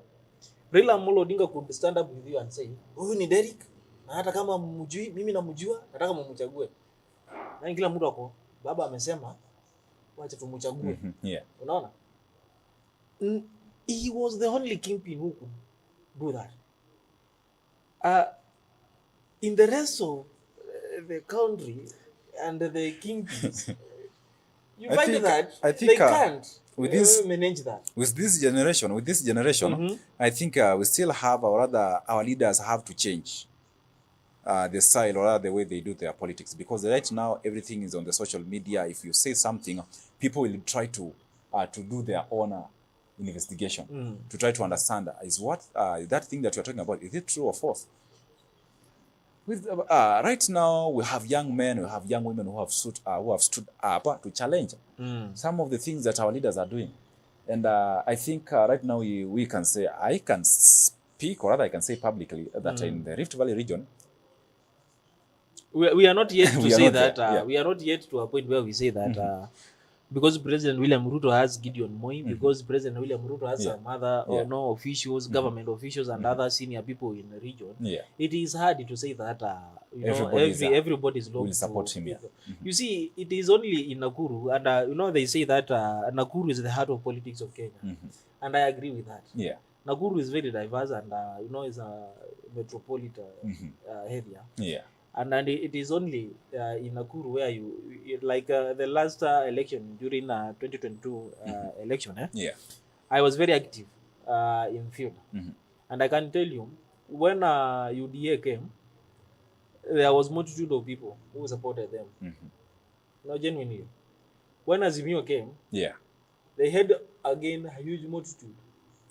Raila Amolo Odinga could stand up with you and say, "Huyu ni Derek, na hata kama mjui, mimi namjua, nataka mumchague." Na kila mtu ako, baba amesema, wacha tumuchague. Yeah. Unaona? He was the only kingpin who could do that. In the rest of the country and the kingpins, you find that they can't manage that. With this generation, I think we still have, or rather our leaders have to change the style or rather the way they do their politics, because right now everything is on the social media. If you say something, people will try to do their own investigation to try to understand is what that thing that you're talking about, is it true or false? With right now we have young men, we have young women who have stood up to challenge some of the things that our leaders are doing. And I think right now we can say, I can speak, or rather I can say publicly, that in the Rift Valley region, we are not yet to say that. We are not yet to a point where we say that because President William Ruto has Gideon Moi, because President William Ruto has some other officials, government officials, and other senior people in the region. It is hard to say that everybody will support him. You see, it is only in Nakuru, and they say that Nakuru is the heart of politics of Kenya, and I agree with that. Nakuru is very diverse, and is a metropolitan area. And it is only in Nakuru where you like the last election during 2022 election. I was very active in field, and I can tell you, when UDA came, there was multitude of people who supported them. No, genuinely. When Azimio came, they had again a huge multitude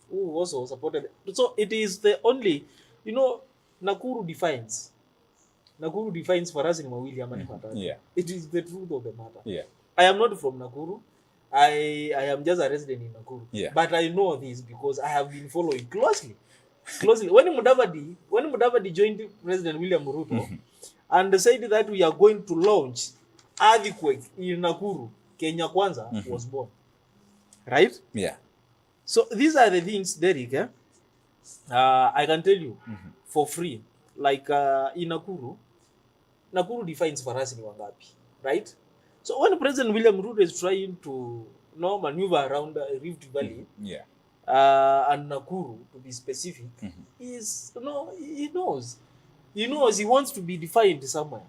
who also supported them. So it is the only, Nakuru defines for us in Mawili Amani. It is the truth of the matter. I am not from Nakuru. I am just a resident in Nakuru. But I know this because I have been following closely. When Mudavadi joined President William Ruto and said that we are going to launch earthquake in Nakuru, Kenya Kwanza was born. Right? So these are the things, Derek, I can tell you for free. Like in Nakuru defines for us in Wangapi, right? So when President William Ruto is trying to maneuver around Rift Valley and Nakuru, to be specific, he knows he wants to be defined somewhere.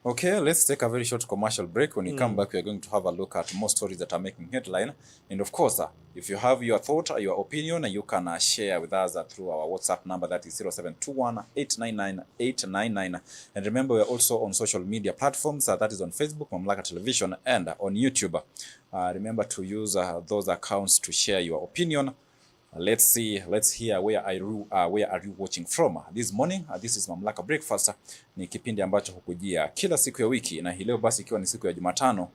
Okay, let's take a very short commercial break. When we come back, we are going to have a look at more stories that are making headline. And of course, if you have your thought, your opinion, you can share with us through our WhatsApp number, that is 0721-899-899. And remember, we are also on social media platforms, that is on Facebook, Mamlaka Television, and on YouTube. Remember to use those accounts to share your opinion. Let's hear where are you watching from this morning. This is Mamlaka Breakfast. Ni kipindi ambacho hukujia kila siku ya wiki, na hii leo basi ikiwa ni siku ya Jumatano,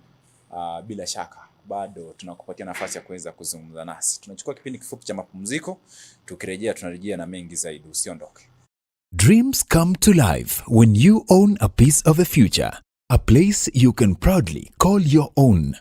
bila shaka bado tunakupatia nafasi ya kuweza kuzungumza nasi. Tunachukua kipindi kifupi cha mapumziko, tukirejea tunarejea na mengi zaidi. Usiondoke. Dreams come to life when you own a piece of the future, a place you can proudly call your own.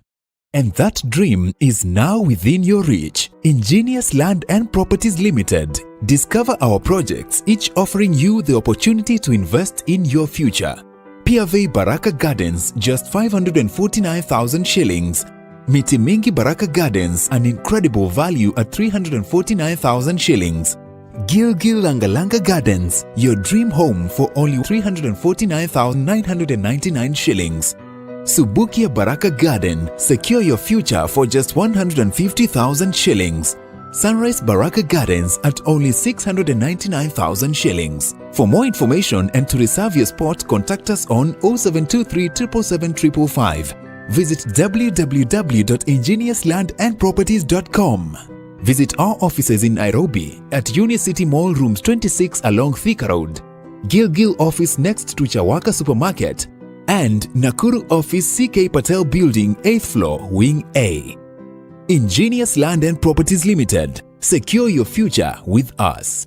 And that dream is now within your reach. Ingenious Land and Properties Limited. Discover our projects, each offering you the opportunity to invest in your future. Piave Baraka Gardens, just 549,000 shillings. Miti Mingi Baraka Gardens, an incredible value at 349,000 shillings. Gilgil Langalanga Gardens, your dream home for only 349,999 shillings. Subukia Baraka Garden, secure your future for just 150,000 shillings. Sunrise Baraka Gardens at only 699,000 shillings. For more information and to reserve your spot, contact us on 0723 777 555. Visit www.ingeniouslandandproperties.com. Visit our offices in Nairobi at Unicity Mall Rooms 26 along Thika Road, Gilgil office next to Chawaka Supermarket, and Nakuru office CK Patel Building 8th floor Wing A. Ingenious Land and Properties Limited. Secure your future with us.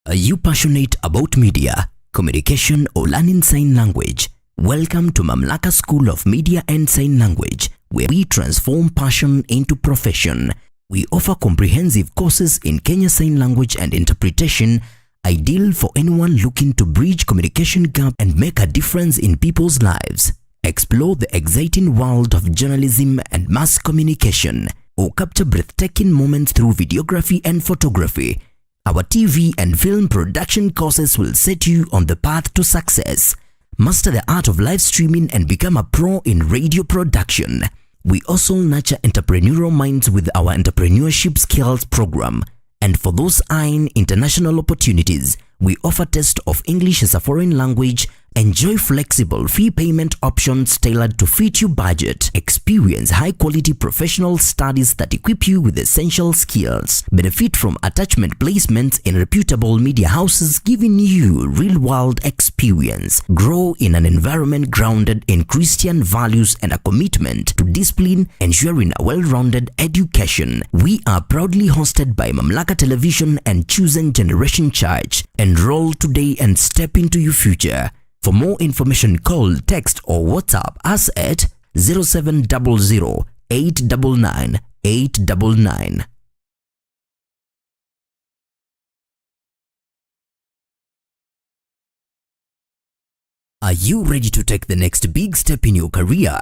Are you passionate about media, communication, or learning sign language? Welcome to Mamlaka School of Media and Sign Language, where we transform passion into profession. We offer comprehensive courses in Kenya Sign Language and Interpretation, ideal for anyone looking to bridge communication gap and make a difference in people's lives. explore the exciting world of journalism and mass communication, or capture breathtaking moments through videography and photography, our TV and film production courses will set you on the path to success. Master the art of live streaming and become a pro in radio production. We also nurture entrepreneurial minds with our entrepreneurship skills program. And for those eyeing international opportunities, we offer test of English as a foreign language. Enjoy flexible fee payment options tailored to fit your budget. Experience high-quality professional studies that equip you with essential skills. Benefit from attachment placements in reputable media houses, giving you real-world experience. Grow in an environment grounded in Christian values and a commitment to discipline, ensuring a well-rounded education. We are proudly hosted by Mamlaka Television and Chosen Generation Church. Enroll today and step into your future. For more information, call, text, or WhatsApp us at 0700 899 899. Are you ready to take the next big step in your career?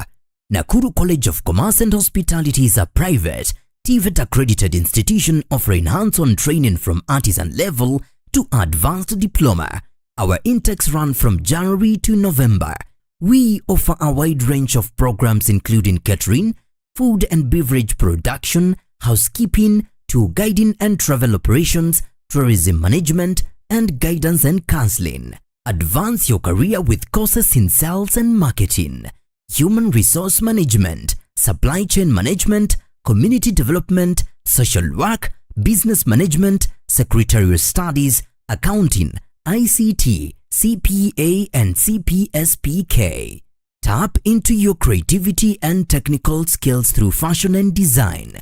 Nakuru College of Commerce and Hospitality is a private, TVET accredited institution offering hands-on training from artisan level to advanced diploma. Our intakes run from January to November. We offer a wide range of programs including catering, food and beverage production, housekeeping, tour guiding and travel operations, tourism management, and guidance and counseling. Advance your career with courses in sales and marketing, human resource management, supply chain management, community development, social work, business management, secretarial studies, accounting, ICT, CPA, and CPSPK. Tap into your creativity and technical skills through fashion and design,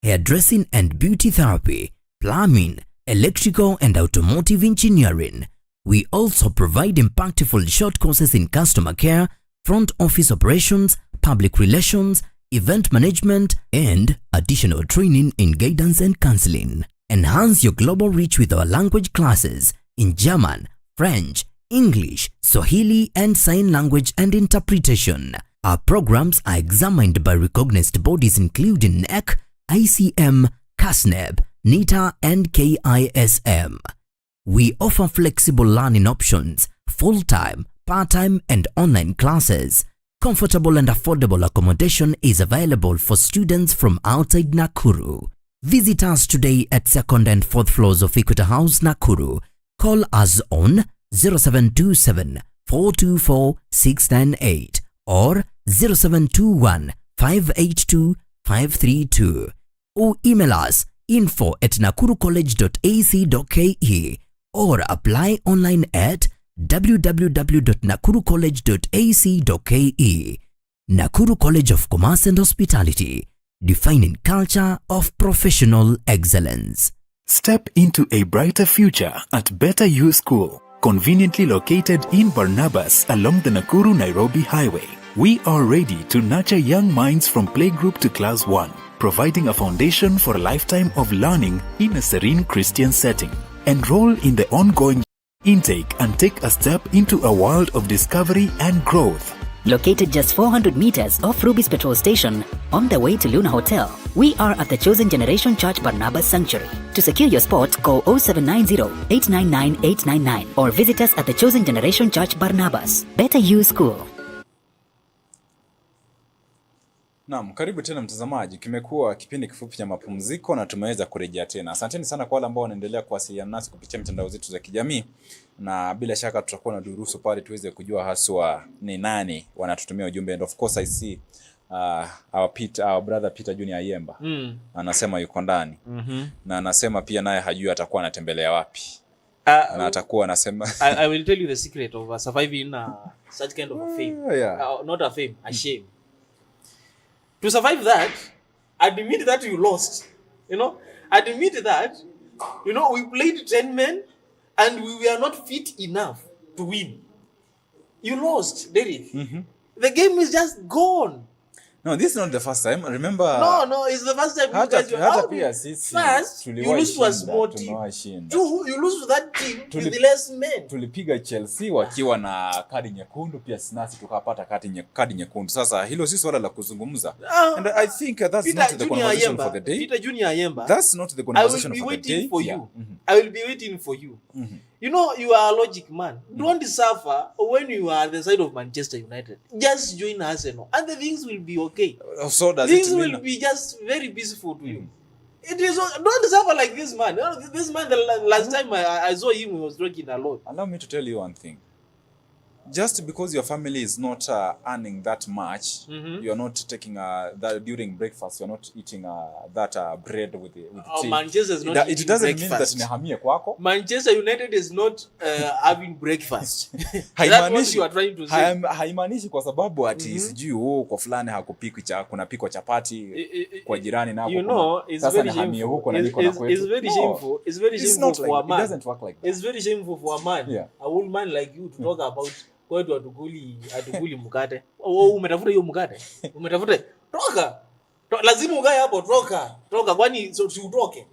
hairdressing and beauty therapy, plumbing, electrical and automotive engineering. We also provide impactful short courses in customer care, front office operations, public relations, event management, and additional training in guidance and counseling. Enhance your global reach with our language classes in German, French, English, Swahili, and sign language and interpretation. Our programs are examined by recognized bodies including NEC, ICM, CASNEB, NITA, and KISM. We offer flexible learning options, full-time, part-time, and online classes. Comfortable and affordable accommodation is available for students from outside Nakuru. Visit us today at 2nd and 4th floors of Equator House, Nakuru. Call us on 0727 424 698 or 0721 582 532 or email us info@nakurucollege.ac.ke or apply online at www.nakurucollege.ac.ke. Nakuru College of Commerce and Hospitality, defining culture of professional excellence. Step into a brighter future at Better You School, conveniently located in Barnabas along the Nakuru-Nairobi Highway. We are ready to nurture young minds from playgroup to class 1, providing a foundation for a lifetime of learning in a serene Christian setting. Enroll in the ongoing intake and take a step into a world of discovery and growth. Located just 400 meters off Ruby's petrol station on the way to Luna Hotel, we are at the Chosen Generation Church Barnabas Sanctuary. To secure your spot, call 0790-899-899 or visit us at the Chosen Generation Church Barnabas. Better You School. Naam, karibu tena mtazamaji. Kimekuwa kipindi kifupi cha mapumziko na tumeweza kurejea tena. Asanteni sana kwa wale ambao wanaendelea kuwasiliana nasi kupitia mitandao zetu za kijamii, na bila shaka tutakuwa na durusu pale tuweze kujua haswa ni nani wanatutumia ujumbe. And of course I see our brother Peter Junior Ayemba. Anasema yuko ndani. Na anasema pia naye hajui atakuwa anatembelea wapi. Na atakuwa anasema I will tell you the secret of surviving such kind of a fame. Not a fame, a shame. To survive that, admit that you lost. Admit that, we played 10 men and we were not fit enough to win. You lost, Derek. The game is just gone. No, this is not the first time. Remember, No, it's the first time you guys were hata pia sisi first you lose to a small team. You lose to that team with less men. Tulipiga Chelsea wakiwa na kadi nyekundu, pia nasi tukapata kadi nyekundu. Sasa hilo si swala la kuzungumza. And I think that's Peter not the conversation for the day. Peter Junior Yemba. That's not the conversation for the day. I will be waiting for you. I will be waiting for you. You know, you are a logic man. Don't suffer when you are at the side of Manchester United. Just join Arsenal and the things will be okay. So does things it mean will be just very peaceful to you. It is don't suffer like this man. This man, the last time I saw him, he was drinking a lot. Allow me to tell you one thing. Just because your family is not earning that much, you're not taking that during breakfast, you're not eating that bread with tea. Manchester is not it doesn't breakfast. Mean that nihamie kwako. Manchester United is not having breakfast. That's what you are trying to say. Haimaanishi kwa sababu ati sijui kwa fulani hakupiki kuna piko chapati kwa jirani nako. You know, it's very shameful. It's very shameful. It's very shameful for a man. It doesn't work like that. It's very shameful for a man, a old man like you, to talk about kwetu atukuli mkate. Umetafuta hiyo mkate? Umetafuta? Toka. Lazima ukae hapo, toka. Kwani si utoke?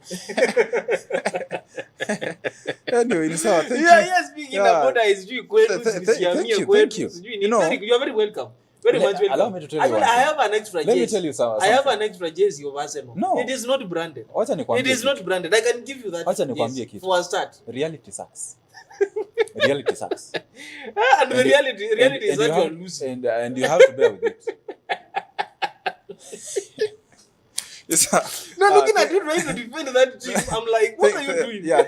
Anyway, ni sawa. Thank you. Yeah, speaking about history kwetu, siamie kwetu. You are very welcome. Very much welcome. Allow me to tell you. I have an extra jersey. Let me tell you something. I have an extra jersey of Arsenal. No. It is not branded. It is not branded. I can give you that. Acha nikwambie kitu. For a start. Reality sucks. Reality sucks. And the reality is that you are losing. And you have to bear with it. Looking at you trying to defend that team, I'm like, what are you doing? Yeah,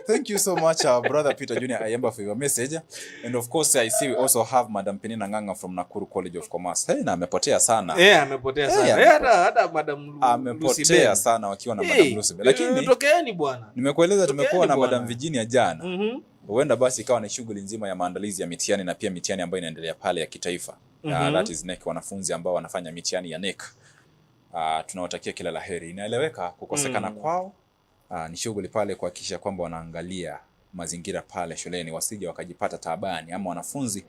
thank you so much, brother Peter Junior Ayemba, for your message. And of course, I see we also have Madam Penina Nganga from Nakuru College of Commerce. Hey, na amepotea sana. Amepotea sana. Hata Madam amepotea sana wakiwa na Madam Lucibe. Lakini tokeeni bwana. Nimekueleza tumekuwa na Madam Virginia jana. Huenda basi ikawa ni shughuli nzima ya maandalizi ya mitihani na pia mitihani ambayo inaendelea pale ya kitaifa. That is NEC, wanafunzi ambao wanafanya mitihani ya NEC. Tunawatakia kila laheri. Inaeleweka kukosekana kwao ni shughuli pale kuhakikisha kwamba wanaangalia mazingira pale shuleni wasije wakajipata taabani ama wanafunzi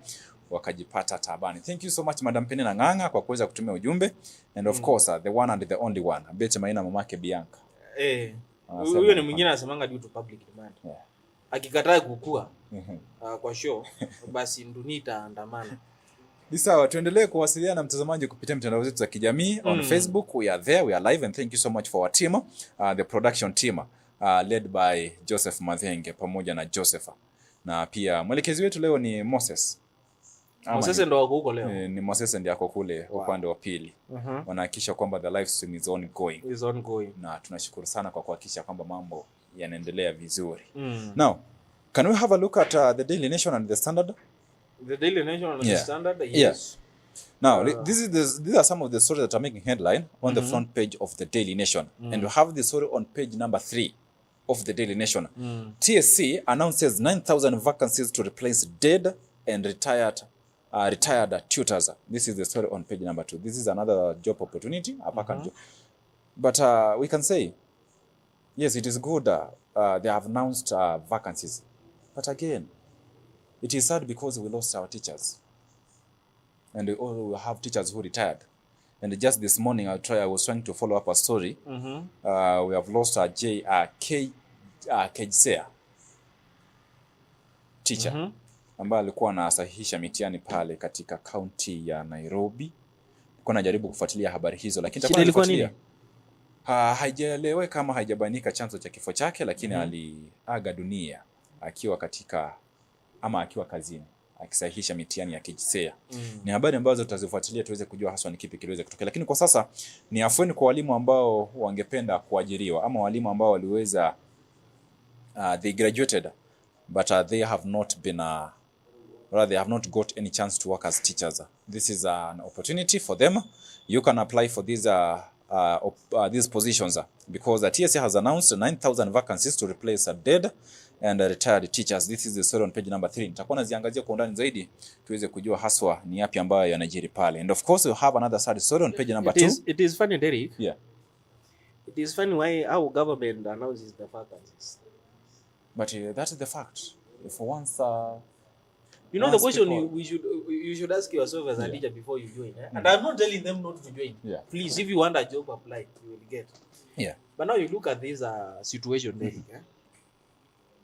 wakajipata taabani. Thank you so much Madam Penina Nganga kwa kuweza kutumia ujumbe, and of course the one and the only one Bete Maina mamake Bianca. Huyo ni mwingine anasemanga due to public demand. Akikataa kukua kwa show basi nduni itaandamana. Ni sawa, tuendelee kuwasiliana na mtazamaji kupitia mitandao zetu za kijamii. On Facebook we are there, we are live, and thank you so much for our team, the production team led by Joseph Mathenge pamoja na Josepha. Na pia mwelekezi wetu leo ni Moses. Moses ndo wako huko leo. Ni Moses ndiye ako kule upande wa pili. Wanahakikisha kwamba the live stream is ongoing. Na tunashukuru sana kwa kuhakikisha kwamba mambo yanaendelea vizuri. Now, can we have a look at the Daily Nation and the Standard? The Daily Nation and the Standard, yes. Now, these are some of the stories that are making headline on the front page of the Daily Nation. And we have the story on page number 3 of the Daily Nation. TSC announces 9,000 vacancies to replace dead and retired tutors. This is the story on page number 2. This is another job opportunity. But we can say, yes, it is good. They have announced vacancies. But again, it is sad because we lost our teachers. And we have teachers who retired. And just this morning, I was trying to follow up a story. We have lost our Kejsea teacher. Ambaye alikuwa anasahihisha mitihani pale katika county ya Nairobi. Nilikuwa najaribu kufuatilia habari hizo, lakini nitakufuatilia. Haijaeleweka kama haijabainika chanzo cha kifo chake, lakini aliaga dunia akiwa kazini akisahihisha mitihani ya Kejsea. Ni habari ambazo tutazifuatilia tuweze kujua haswa ni kipi kiliweza kutokea, lakini kwa sasa ni afueni kwa walimu ambao wangependa kuajiriwa ama walimu ambao waliweza they graduated but they have not been they have not got any chance to work as teachers. This is an opportunity for them. You can apply for these positions because the TSC has announced 9,000 vacancies to replace dead and retired teachers. This is the story on page number 3. Nitakuwa naziangazia kwa undani zaidi tuweze kujua haswa ni yapi ambayo yanajiri pale. And of course we have another sad story on page number 2. It is funny, Derek. Yeah. It is funny why our government announces the vacancies. But that is the fact. For once You know the question you should ask yourself as a teacher before you join. And I'm not telling them not to join. Please, if you want a job, apply. You will get. But now you look at this situation there,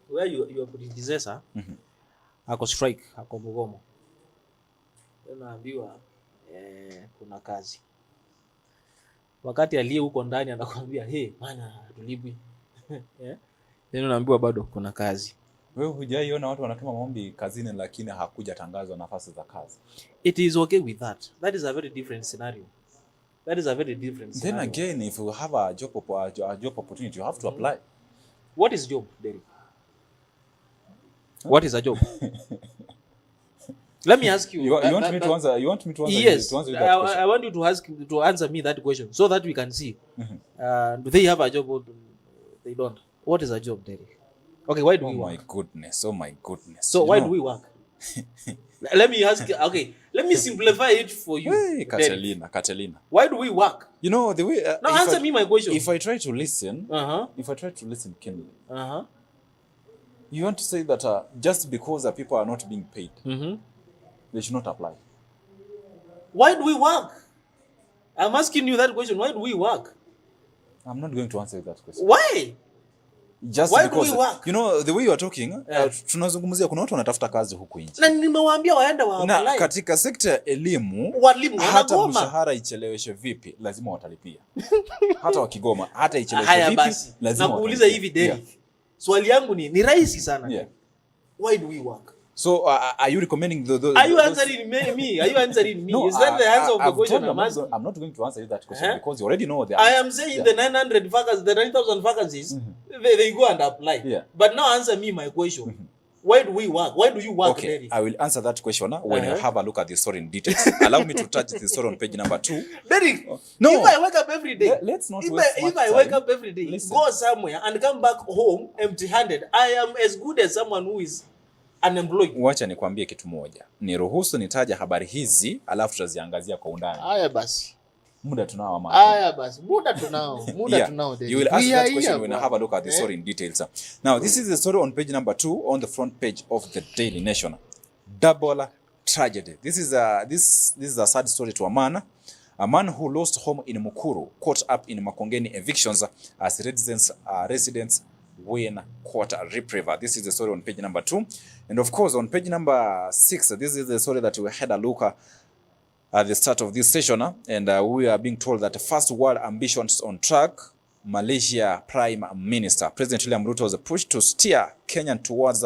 where your predecessor ako strike, ako mgomo. Unaambiwa kuna kazi. Wakati aliye huko ndani anakuambia hey bana tulipwi. Then unaambiwa bado kuna kazi. Wewe hujaiona watu wanatuma maombi kazini lakini hakuja tangazwa nafasi za kazi. It is okay with that. That is a very different scenario. Then again, if you have a job opportunity, you have to apply. What is job, Derek? What is a job? Let me ask you. You want me to answer? You want me to answer? Yes. To answer that question? I want you to answer me that question so that we can see. Do they have a job or they don't? What is a job, Derek? Okay, why do we work? Oh my goodness. So why do we work? Let me ask you. Okay, let me simplify it for you. Hey, Catalina. Why do we work? You know the way. Now answer me my question. If I try to listen, keenly, you want to say that just because people are not being paid, they should not apply. Why do we work? I'm asking you that question. Why do we work? I'm not going to answer that question. Why? Just why because, do we work? You know the way you are talking, tunazungumzia kuna watu wanatafuta kazi huku nje. Na nimewaambia waenda wa apply. Na katika sekta ya elimu, walimu hata mshahara icheleweshe vipi, lazima watalipia. Hata wakigoma, hata icheleweshe vipi, lazima. Na kuuliza hivi Derek. Swali yangu ni rahisi sana. Why do we work? So are you recommending those? Are you answering me? Are you answering me? No, is that the answer of the question I'm asking? I'm not going to answer you that question because you already know the answer. I am saying the 900 vacancies, the 9,000 vacancies, they go and apply. But now answer me my question. Why do we work? Why do you work, Derek? I will answer that question when you have a look at the story in detail. Allow me to touch the story on page number 2. Derek, no. If I wake up every day, let's not if I wake up every day, go somewhere and come back home empty-handed, I am as good as someone who is unemployed. Wacha nikwambie kitu moja. Niruhusu nitaja habari hizi alafu tutaziangazia kwa undani. Haya basi. Muda tunao ama. Haya basi. Muda tunao. You will ask that question when I have a look at the story in details. Now, this is the story on page number 2 on the front page of the Daily Nation. Double tragedy. This is a sad story to a man who lost home in Mukuru, caught up in Makongeni evictions as residents win court reprieve. This is the story on page number 2. And of course, on page number 6, this is the story that we had a look at the start of this session. And we are being told that first world ambitions on track. Malaysia Prime Minister President William Ruto was pushed to steer Kenya towards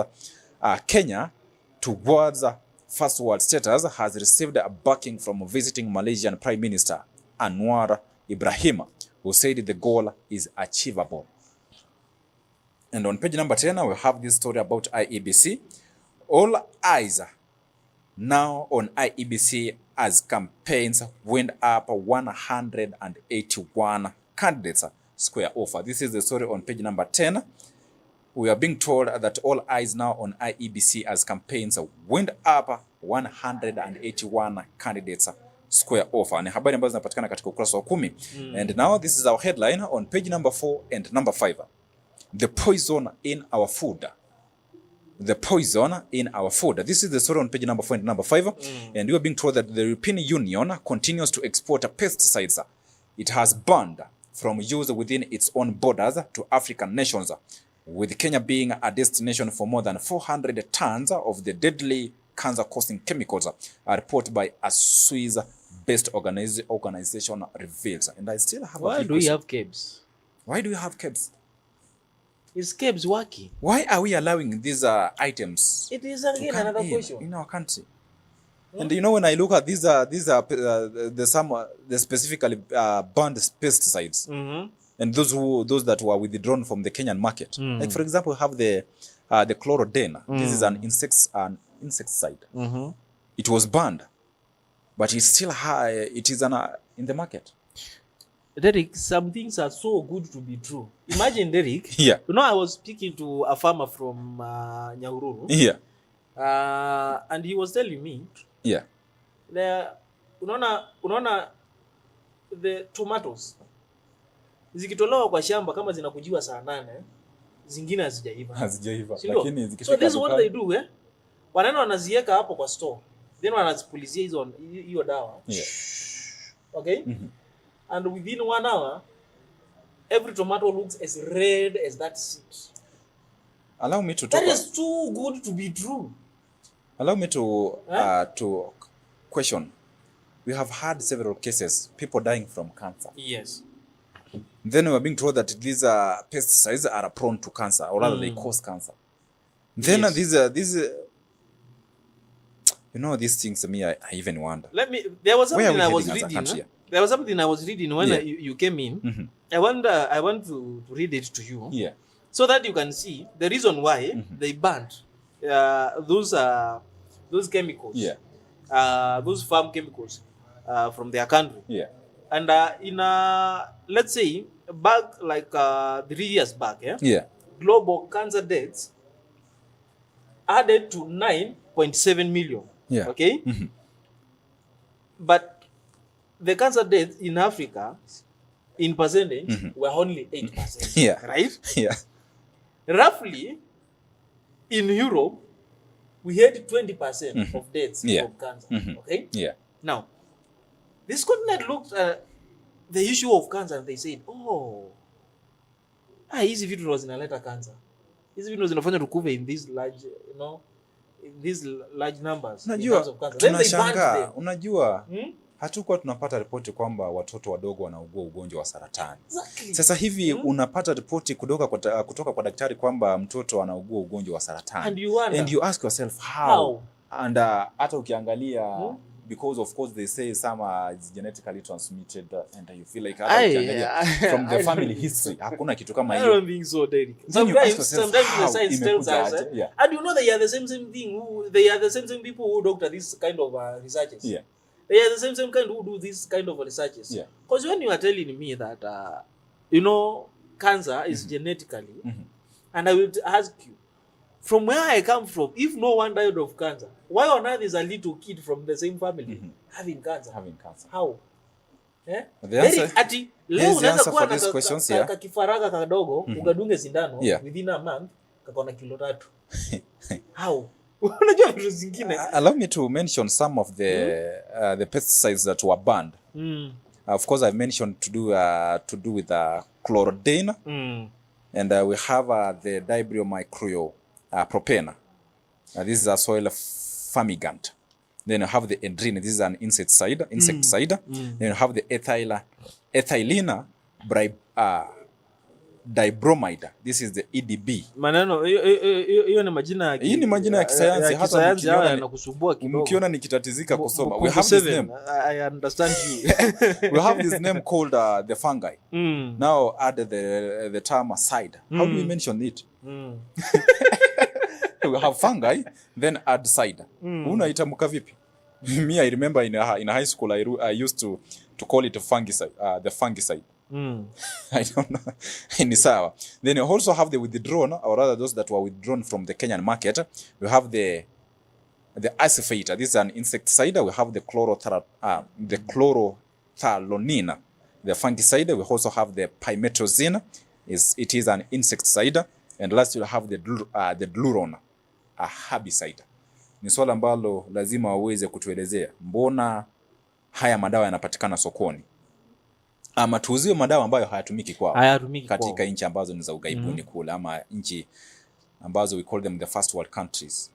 first world status, has received a backing from visiting Malaysian Prime Minister Anwar Ibrahim, who said the goal is achievable. And on page number 10, we have this story about IEBC. All eyes now on IEBC as campaigns went up 181 candidates square offer. This is the story on page number 10. We are being told that all eyes now on IEBC as campaigns went up 181 candidates square offer. Ni habari ambazo zinapatikana katika ukurasa wa 10. And now this is our headline on page number 4 and number 5. The poison in our food. The poison in our food. This is the story on page number 4 and number 5. And you are being told that the European Union continues to export pesticides it has banned from use within its own borders to African nations, with Kenya being a destination for more than 400 tons of the deadly cancer-causing chemicals, a report by a Swiss-based organization reveals. And I still have Why do we have KEBS? Why do we have KEBS? Is KEBS working? Why are we allowing these items? It is again another question in our country. And you know, when I look at these are the specifically banned pesticides, and those that were withdrawn from the Kenyan market. Like for example, we have the chlorodene. This is an insecticide. It was banned, but it's still high. It is in the market. Derek, some things are so good to be true. Imagine, Derek. Yeah. You know, I was speaking to a farmer from Nyahururu. Yeah. And he was telling me. Yeah. Unaona the tomatoes zikitolewa kwa shamba kama zinakujiwa saa 8, zingine hazijaiva. Lakini so this is what they do, wanaenda wanaziweka hapo kwa store, then wanazipulizia hiyo dawa. Yeah. Okay? And within 1 hour, every tomato looks as red as that seed. Allow me to talk. That is too good to be true. Allow me to question. We have had several cases, people dying from cancer. Yes. Then we are being told that these pesticides are prone to cancer, or rather they cause cancer. Then Yes. these these things, me, I even wonder. There was something Where are I we was heading as a reading. country? There was something I was reading when Yeah. you came in. Mm-hmm. I want to read it to you. Yeah. So that you can see the reason why they banned those chemicals. Yeah. Those farm chemicals from their country. Yeah. And let's say back like 3 years back, Yeah. global cancer deaths added to 9.7 million. Yeah. Okay. But the cancer deaths in Africa, in percentage, were only 8%. Yeah. Right? Yeah. Roughly, in Europe, we had 20% of deaths Yeah. from cancer. Okay. Yeah. Now, this continent looked at the issue of cancer and they said, hizi vitu ndo zinaleta cancer. Hizi vitu ndo zinafanya tukuve in these large, in these large numbers. Unajua, Then they banned tunashangaa. them. Unajua, hatukuwa tunapata ripoti kwamba watoto wadogo wanaugua ugonjwa wa saratani. Exactly. Sasa hivi unapata ripoti kutoka kwa daktari kwamba mtoto anaugua ugonjwa wa saratani. And you wonder. And you ask yourself how? And hata ukiangalia because of course they say some are genetically transmitted and you feel like from the family history hakuna kitu kama hiyo. I don't think so, Derek. Sometimes the science tells us and you know they are the same thing they are the same people who doctor this kind of researches. Yeah. They are the same kind who do this kind of researches. Yeah. Because when you are telling me that cancer is genetically, and I will ask you, from where I come from, if no one died of cancer, why on earth is a little kid from the same family having cancer? How? The answer, leo unaweza kuwa for these questions here. Kakifaraga kadogo ukadunge sindano within a month kakona kilo 3. How? Unajua vitu zingine. Allow me to mention some of the pesticides that were banned. Of course, I mentioned to do with chlorodane, and we have the dibromycropropene. This is a soil fumigant. Then you have the endrine. This is an insecticide. Then you have the ethylene dibromide. This is the EDB. Maneno hiyo ni majina hii ni majina ya kisayansi, hata yanakusumbua kidogo. Mkiona nikitatizika kusoma. We have this name. I understand you. We have this name called the fungi. Now add the term side. How do we mention it? We have fungi, then add side. Unaitamka vipi? Me, I remember in high school I used to call it a fungicide, the fungicide. I don't know. Ni sawa. Then you also have the withdrawn, or rather those that were withdrawn from the Kenyan market. We have the acephate. This is an insecticide. We have the chlorothalonine, the fungicide. We also have the pymetrozine. It is an insecticide. And last we have the dluron, a herbicide. Ni swala ambalo lazima waweze kutuelezea. Mbona haya madawa yanapatikana sokoni? Ama tuuziwe madawa ambayo hayatumiki kwao katika nchi ambazo ni za ughaibuni kule, ama nchi ambazo we call them the first world countries.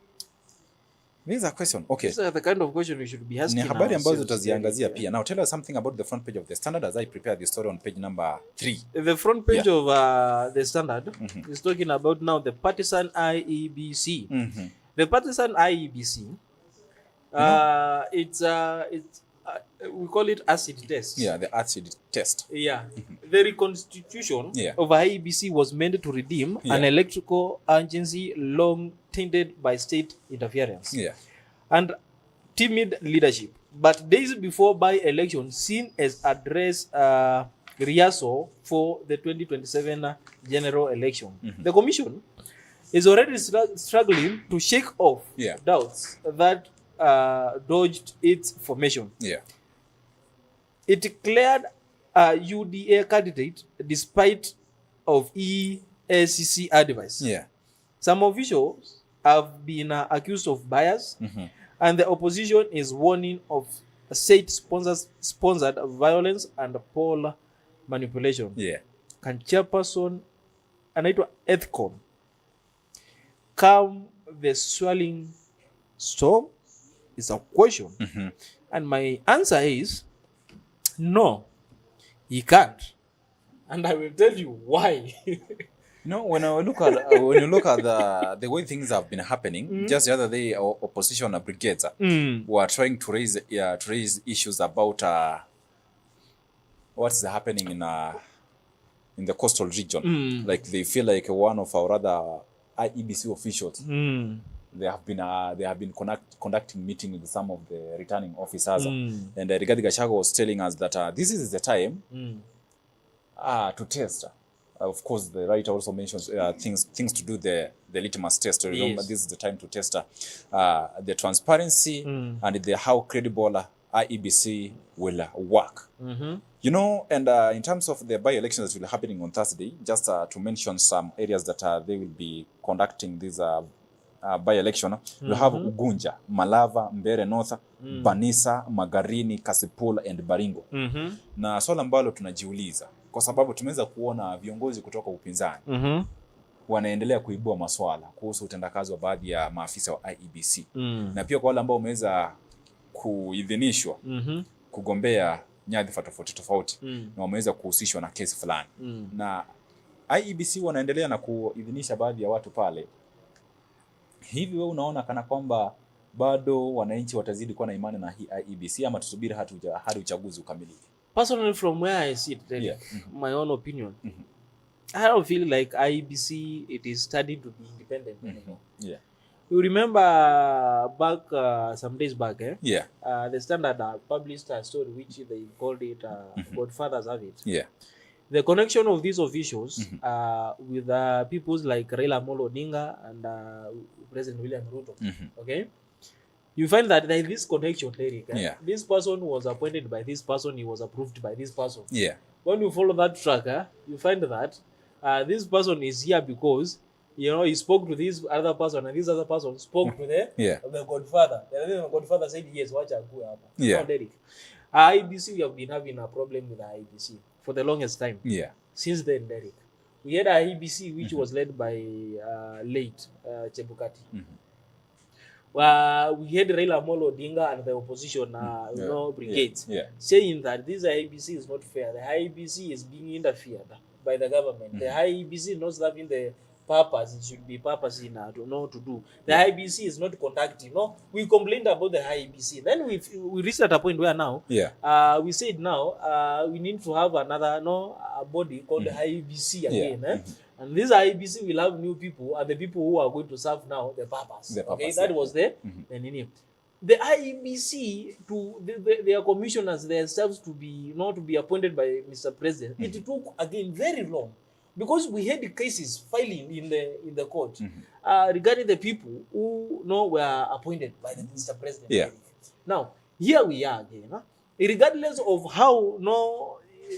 This is a question. Okay. This is the kind of question we should be asking. Ni habari ambazo tutaziangazia pia. Now tell us something about the front page of the Standard as I prepare the story on page number 3. The front page of the Standard is talking about now the partisan IEBC. The partisan IEBC, it's we call it acid test. Yeah, the acid test. Yeah. The reconstitution of IEBC was meant to redeem an electrical agency long tainted by state interference and timid leadership. But days before by-election, seen as address rehearsal for the 2027 general election. The commission is already struggling to shake off doubts that dodged its formation. It cleared a UDA candidate despite of EACC advice. Some officials have been accused of bias, and the opposition is warning of state-sponsored violence and poll manipulation. Yeah. Can chairperson anaitwa Ethcon calm the swirling storm? Is a question. And my answer is no, he can't. And I will tell you why. When I look at when you look at the way things have been happening, just the other day, our opposition brigades were trying to raise issues about what's happening in the coastal region. Like they feel like one of our other IEBC officials, they have been conducting meetings with some of the returning officers, and Rigathi Gachagua was telling us that this is the time to test. Of course, the writer also mentions things to do the litmus test. Remember, this is the time to test the transparency and how credible IEBC will work. And in terms of the by-elections that will be happening on Thursday, just to mention some areas that they will be conducting this by-election, we have Ugunja, Malava, Mbere North, Banisa, Magarini, Kasipul and Baringo. Na swala ambalo tunajiuliza, kwa sababu tumeweza kuona viongozi kutoka upinzani wanaendelea kuibua maswala kuhusu utendakazi wa baadhi ya maafisa wa IEBC. Na pia kwa wale ambao wameweza kuidhinishwa kugombea nyadhifa tofauti na wameweza kuhusishwa na kesi fulani. Na IEBC wanaendelea na kuidhinisha baadhi ya watu pale. Hivi wewe unaona kana kwamba bado wananchi watazidi kuwa na imani na hii IEBC ama tusubiri hadi uchaguzi ukamilike? Personally, from where I sit, my own opinion, I don't feel like IEBC it is starting to be independent anymore. You remember back some days back, the Standard published a story which they called it Godfathers Have It. The connection of these officials with people like Raila Amolo Odinga and President William Ruto, okay? You find that there is this connection, this person was appointed by this person, he was approved by this person. When you follow that track, you find that this person is here because he spoke to this other person, and this other person spoke to the Godfather. The Godfather said, yes, watch out, go up. Derek. IEBC, we have been having a problem with the IEBC for the longest time. Since then, Derek. We had a IEBC which was led by late Chebukati. We had Raila Amolo Odinga and the opposition brigades saying that this IEBC is not fair. The IEBC is being interfered by the government. The IEBC is not serving the purpose it should be purpose to do. The IEBC is not conducting. We complained about the IEBC. Then we reached at a point where now we said now we need to have another a body called the IEBC again. And this IEBC will have new people, and the people who are going to serve now the purpose. That was the IEBC to their commissioners themselves to be appointed by Mr. President. It took again very long, because we had the cases filing in the court regarding the people who were appointed by the Mr. President. Now here we are again, regardless of how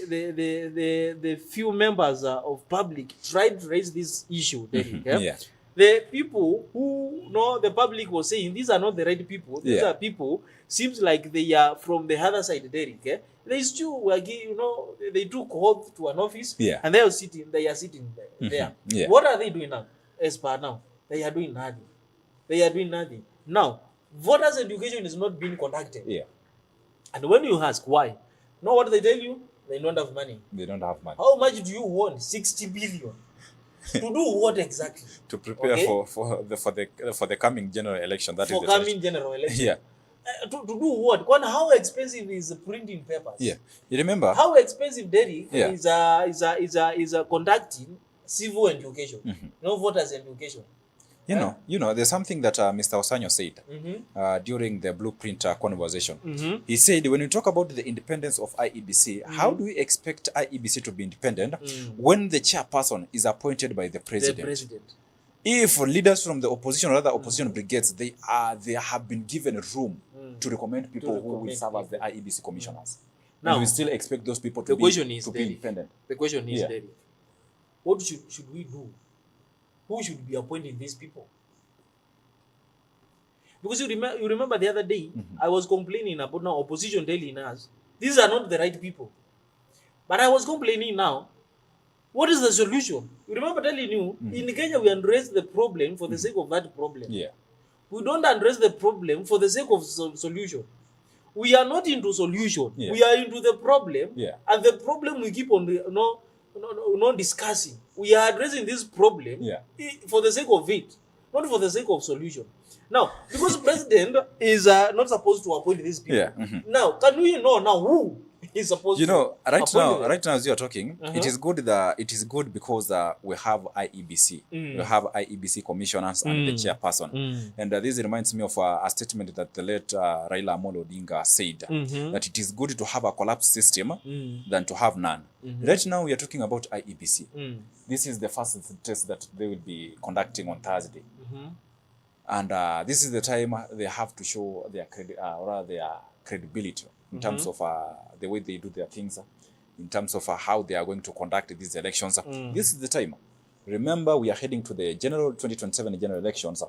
the few members of public tried to raise this issue. The people who the public was saying these are not the right people. These are people seems like they are from the other side. They still were, they took oath to an office and they are sitting there. What are they doing now? As per now, they are doing nothing. Now, voters' education is not being conducted. And when you ask why, know what they tell you? They don't have money. How much do you want? 60 billion. To do what exactly? To prepare for the coming general election. General election. To do what? How expensive is printing papers? You remember how expensive Derek is conducting civil education, voters education. There's something that Mr. Osanyo said during the blueprint conversation. He said, when you talk about the independence of IEBC, how do we expect IEBC to be independent when the chairperson is appointed by the president? If leaders from the opposition or other opposition brigades, they have been given room to recommend people who will serve as the IEBC commissioners. Now, and we still expect those people to be independent. The question is, what should we do? Who should be appointing these people? Because you remember the other day, I was complaining about now opposition telling us, these are not the right people. But I was complaining now, what is the solution? You remember telling you, in Kenya, we address the problem for the sake of that problem. Yeah. We don't address the problem for the sake of solution. We are not into solution. Yeah. We are into the problem. Yeah. And the problem we keep on not discussing. We are addressing this problem for the sake of it, not for the sake of solution. Now, because president is not supposed to appoint these people. Yeah. Now, can we know now who is supposed to right appoint now as you are talking, it is good because we have IEBC. We have IEBC commissioners and the chairperson. And this reminds me of a statement that the late Raila Amolo Odinga said, that it is good to have a collapsed system than to have none. Right now we are talking about IEBC. This is the first test that they will be conducting on Thursday. And this is the time they have to show their credibility in terms of the way they do their things, in terms of how they are going to conduct these elections. This is the time. Remember, we are heading to the 2027 general elections,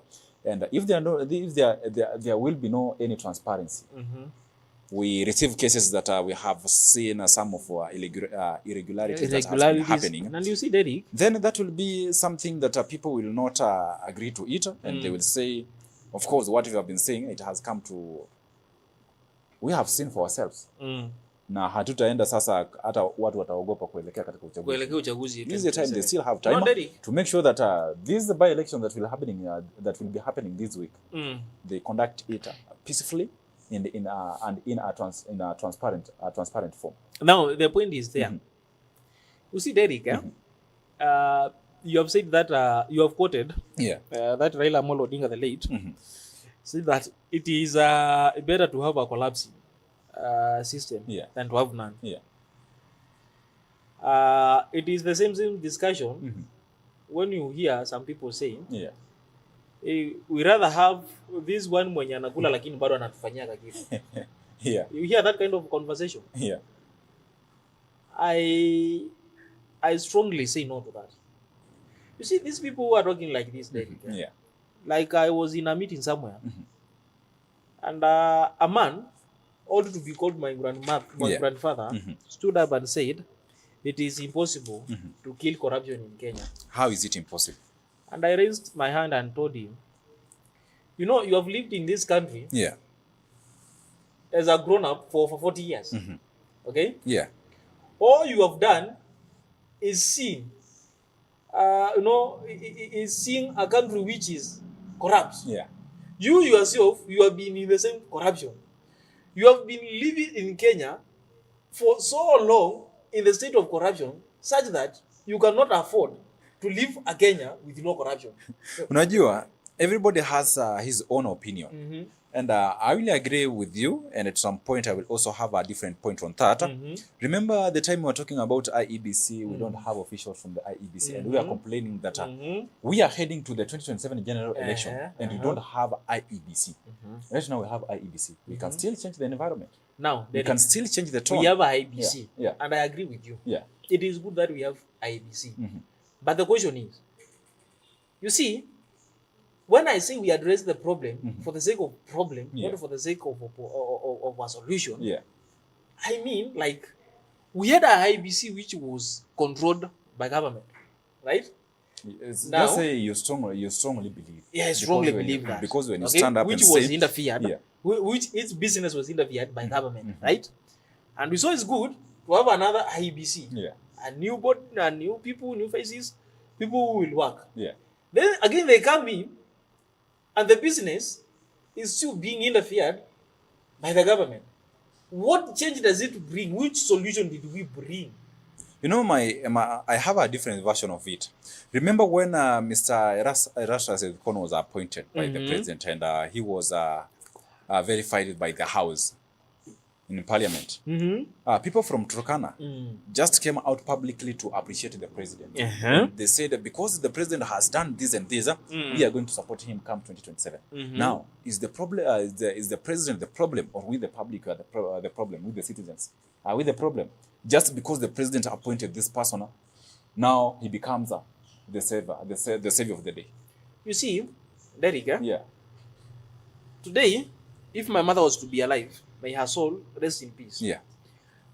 and if there will be no any transparency. We receive cases that we have seen some of irregularities that has been happening. And you see, Derek, then that will be something that people will not agree to it, and they will say, of course, what we have been saying, it has come to, we have seen for ourselves. Na hatutaenda sasa hata watu wataogopa kuelekea katika uchaguzi. This is the time they still have time to make sure that this by-election that will be happening this week, they conduct it peacefully in a transparent form. Now the point is there. You see, Derek, you have said that you have quoted that Raila Amolo Odinga the late said that it is better to have a collapsing system than to have none. It is the same discussion when you hear some people saying we rather have this one mwenye anakula lakini bado anatufanyia kitu. You hear that kind of conversation? I strongly say no to that. You see, these people who are talking like this, like I was in a meeting somewhere, and a man, old to be called my grandfather, stood up and said, it is impossible to kill corruption in Kenya. How is it impossible? And I raised my hand and told him, you know, you have lived in this country as a grown-up for 40 years. Okay? All you have done is seen, is seeing a country which is corrupt. You yourself, you have been in the same corruption. You have been living in Kenya for so long in the state of corruption such that you cannot afford to live a Kenya with no corruption. Unajua, everybody has his own opinion. And I will agree with you, and at some point I will also have a different point on that. Remember the time we were talking about IEBC, we don't have officials from the IEBC, and we are complaining that we are heading to the 2027 general election, and we don't have IEBC. Right now we have IEBC. We can still change the environment. Now, we can still change the tone. We have IEBC, and I agree with you. It is good that we have IEBC. But the question is, you see, when I say we address the problem for the sake of problem, not for the sake of a solution, I mean, like, we had a IBC which was controlled by government, right? Now, just say you strongly believe. I strongly believe that. Because when you stand up and say... Which was interfered, which its business was interfered by government, right? And we saw it's good to have another IBC. A new board, new people, new faces, people who will work. Then again they come in, and the business is still being interfered by the government. What change does it bring? Which solution did we bring? You know, I have a different version of it. Remember when Mr. Erastus Kono was appointed by the president, and he was verified by the House in Parliament. People from Turkana just came out publicly to appreciate the president. They said that because the president has done this and this, we are going to support him come 2027. Now, is the problem is the president the problem, or with the public the problem, with the citizens? With the problem? Just because the president appointed this person, now he becomes the savior of the day. You see, Derek, today, if my mother was to be alive, may her soul rest in peace. Yeah.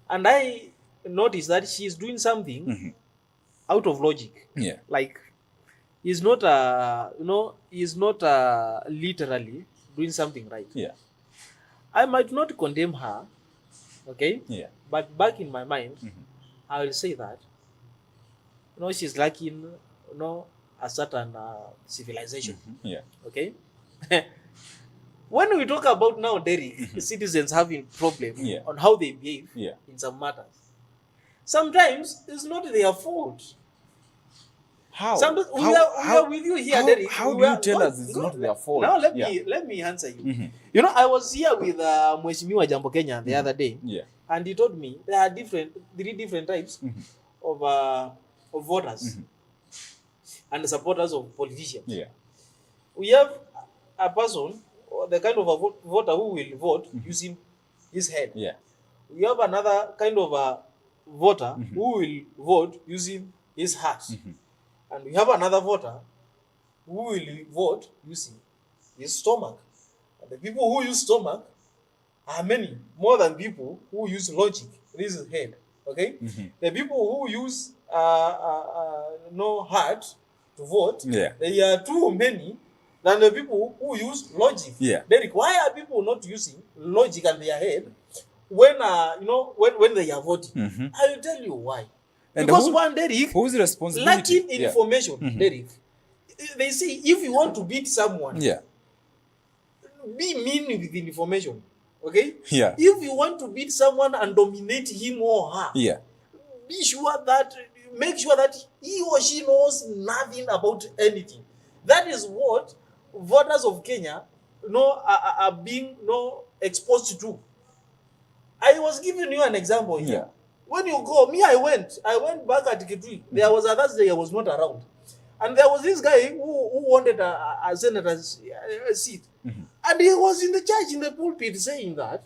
And I noticed that she is doing something out of logic. Yeah. Like, he's not, he's not literally doing something right. Yeah. I might not condemn her, okay? Yeah. But back in my mind, I will say that, she's lacking, a certain civilization. Yeah. Okay? When we talk about now, Derek, citizens having problem on how they behave in some matters, sometimes it's not their fault. How? Sometimes we are with you here, Derek. How do you tell us it's not their fault? Now let me answer you. I was here with Mheshimiwa Jambo Kenya the other day, and he told me there are three different types of voters and supporters of politicians. Yeah. We have a person, or the kind of a voter who will vote using his head. Yeah. We have another kind of a voter who will vote using his heart. And we have another voter who will vote using his stomach. And the people who use stomach are many, more than people who use logic. This is head. Okay? The people who use heart to vote, they are too many than the people who use logic. Yeah. Derek, why are people not using logic and their head when when they are voting? I will tell you why. And because Derek, who's responsibility? Lacking information, Derek. They say if you want to beat someone, be mean with the information. Okay? Yeah. If you want to beat someone and dominate him or her, make sure that he or she knows nothing about anything. That is what voters of Kenya are being exposed to. I was giving you an example here. Yeah. When you go, I went back at Kitui. There was a Thursday I was not around. And there was this guy who wanted a senator's seat. And he was in the church, in the pulpit, saying that,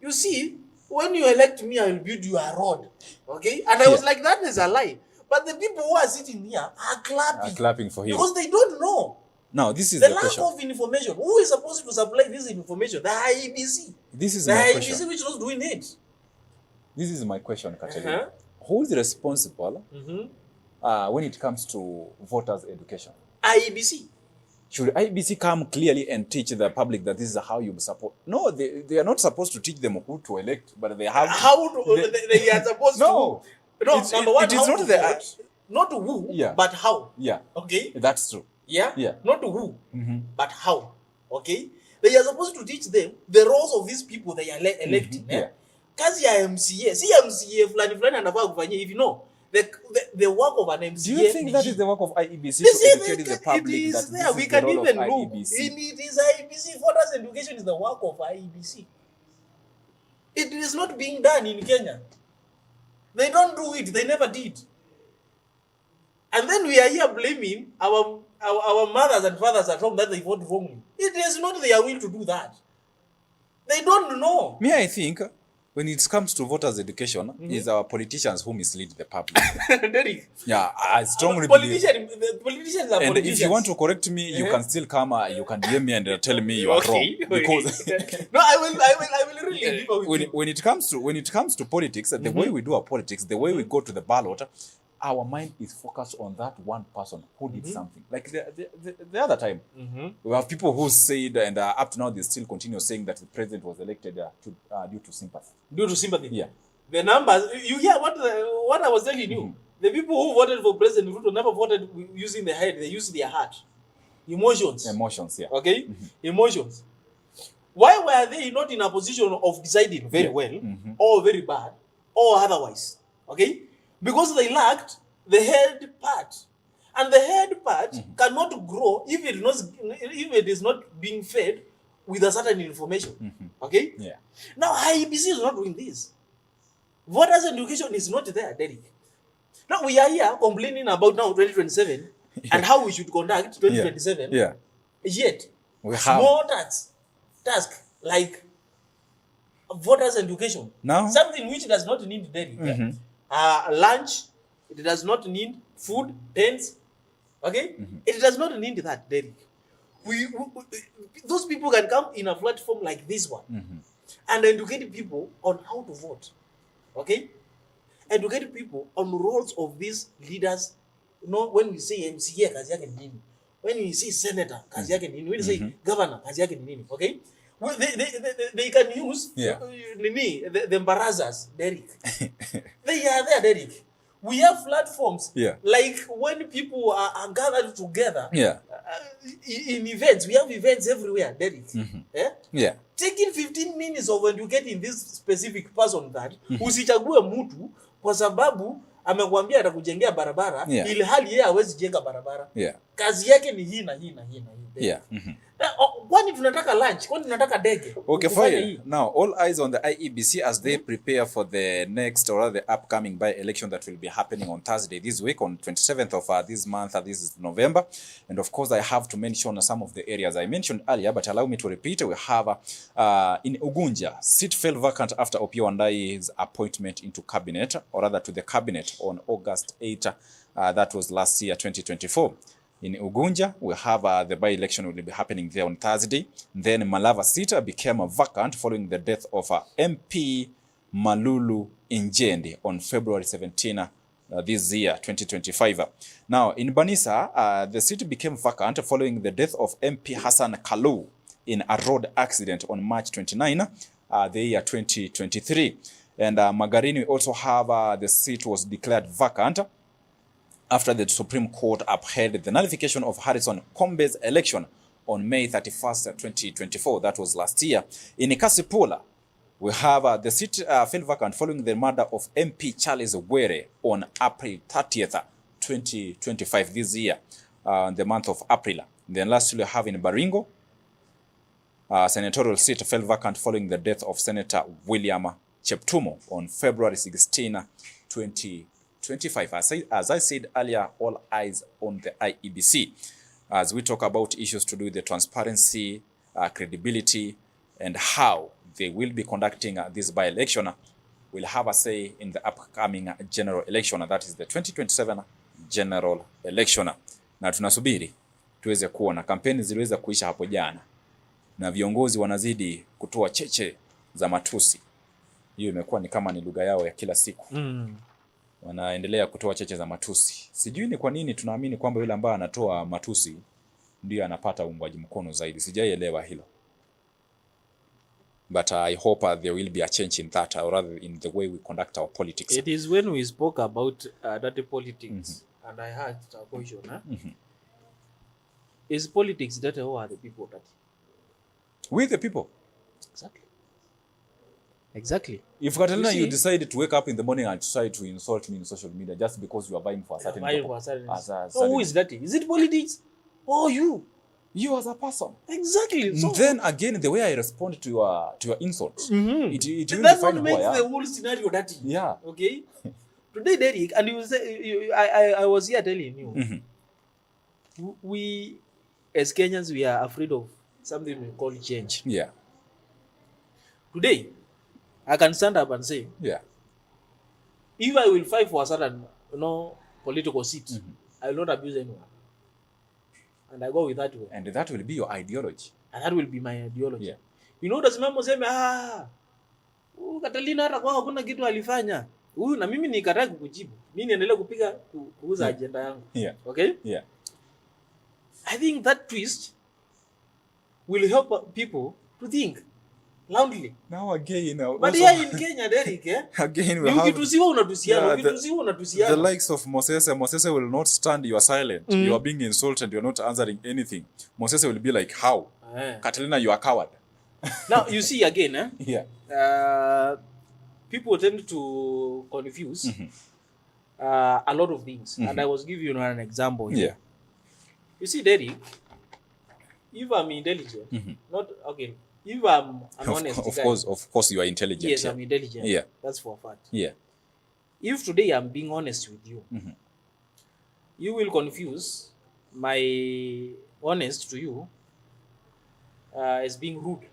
you see, when you elect me, I will build you a road. Okay? And I was like, that is a lie. But the people who are sitting here are clapping for him. Because they don't know. Now, this is the lack question of information. Who is supposed to supply this information? The IEBC. This is the my IEBC question. Which was doing it. This is my question, Katerina. Who is responsible when it comes to voters' education? IEBC. Should IEBC come clearly and teach the public that this is how you support? No, they are not supposed to teach them who to elect, but they have... They are supposed to... No, number one, it is not the... Not who, but how. Yeah. Okay? That's true. Yeah? Not who, but how. Okay? They are supposed to teach them the roles of these people they are electing. Kazi ya MCA, si MCA fulani anafaa kufanyia if you know the work of an MCA. Do you think that is the work of IEBC to educate the public that this we is can the role even of look. IEBC? It is IEBC. Voters education is the work of IEBC. It is not being done in Kenya. They don't do it. They never did. And then we are here blaming our mothers and fathers at home that they vote wrongly. It is not their will to do that. They don't know. Me, I think when it comes to voters' education, is our politicians who mislead the public. Derek. Yeah, I strongly believe. Politicians are and politicians. if you want to correct me, you can still come. You can DM me and tell me you are wrong. Because no, I will really differ with you. When it comes to politics, the way we do our politics, the way we go to the ballot, our mind is focused on that one person who did something. Like the other time, we have people who said, and up to now they still continue saying that the president was elected due to sympathy. Due to sympathy? Yeah. The numbers, you hear what I was telling you. The people who voted for President Ruto never voted using their head, they used their heart. Emotions. Emotions, yeah. Okay? Emotions. Why were they not in a position of deciding very well, or very bad, or otherwise? Okay? Because they lacked the head part. And the head part cannot grow if it is not being fed with a certain information. Okay? Yeah. Now, IEBC is not doing this. Voters' education is not there, Derek. Now, we are here complaining about now 2027 and how we should conduct 2027. Yeah. Yet, we have small task like voters' education. Now, something which does not need, Derek. Lunch, it does not need food, tents. Okay? It does not need that, Derek. those people can come in a platform like this one and educate people on how to vote. Okay? Educate people on roles of these leaders. You know, when we say MCA, kazi yake ni nini? When we say senator, kazi yake ni nini? When we say governor, kazi yake ni nini? Okay? Well, they can use the embarrassers, Derek. They are there, Derek. We have platforms like when people are gathered together in events. We have events everywhere, Derek. Taking 15 minutes of educating this specific person that usichague mtu kwa sababu amekwambia atakujengea barabara ili hali yeye hawezi jenga barabara. Kazi yake ni hii na hii na hii na hii. Kwani tunataka lunch? Kwani tunataka dege? Okay, fine. Now, all eyes on the IEBC as they prepare for the next or the upcoming by-election that will be happening on Thursday this week, on 27th of this month. This is November. And of course, I have to mention some of the areas I mentioned earlier, but allow me to repeat. We have in Ugunja, seat fell vacant after Opiyo Wandai's appointment into cabinet, or rather to the cabinet on August 8. That was last year, 2024. In Ugunja, we have the by-election will be happening there on Thursday. Then Malava seat became vacant following the death of MP Malulu Injendi on February 17 this year, 2025. Now, in Banisa, the seat became vacant following the death of MP Hassan Kalu in a road accident on March 29, the year 2023. And Magarini, we also have the seat was declared vacant after the Supreme Court upheld the nullification of Harrison Kombe's election on May 31st, 2024. That was last year. In Kasipula, we have the seat fell vacant following the murder of MP Charles Were on April 30th, 2025, this year, the month of April. Then lastly, we have in Baringo, senatorial seat fell vacant following the death of Senator William Cheptumo on February 16, 2025. As I said earlier, all eyes on the IEBC as we talk about issues to do with the transparency, credibility, and how they will be conducting this by-election. Will have a say in the upcoming general election, that is the 2027 general election. Na tunasubiri tuweze kuona. Kampeni ziliweza kuisha hapo jana na viongozi wanazidi kutoa cheche za matusi. Hiyo imekuwa ni kama ni lugha yao ya kila siku. Wanaendelea kutoa cheche za matusi. Sijui ni kwa nini tunaamini kwamba yule ambaye anatoa matusi ndiye anapata uungwaji mkono zaidi. Sijaielewa hilo. But I hope there will be a change in that, or rather in the way we conduct our politics. It is when we spoke about dirty politics, and I had a question. Is politics dirty or are the people dirty? We the people. Exactly. If Catalina, you decide to wake up in the morning and decide to insult me in social media just because you are vying for a certain so who is that? Is it politics or you? You as a person. Exactly. So then again, the way I respond to your insults, it will that's define what makes the whole scenario dirty. Yeah. Okay. Today, Derek, and you say, I was here telling you, we as Kenyans, we are afraid of something we call change. Yeah. Today, I can stand up and say, if I will fight for a certain, political seat, I will not abuse anyone. And I go with that way. And that will be your ideology. And that will be my ideology. Yeah. You know, dosimamo sema, Catalina hata kwa hakuna kitu alifanya. Huyu na mimi nikataa kukujibu. Mimi niendelee kupiga kuuza agenda yangu. Yeah. Okay? Yeah. I think that twist will help people to think loudly. Now again, but here in Kenya, Derek, again we have the likes of Mosese. Mosese will not stand. You are silent. You are being insulted. You are not answering anything. Mosese will be like, "How, Catalina, you are a coward." Now you see again, yeah. People tend to confuse a lot of things, and I was giving you an example here. Yeah. You see, Derek, if I'm intelligent, not okay. If I'm an honest guy, of course, you are intelligent. Yes, I'm intelligent. Yeah, that's for a fact. Yeah. If today I'm being honest with you, you will confuse my honest to you as being rude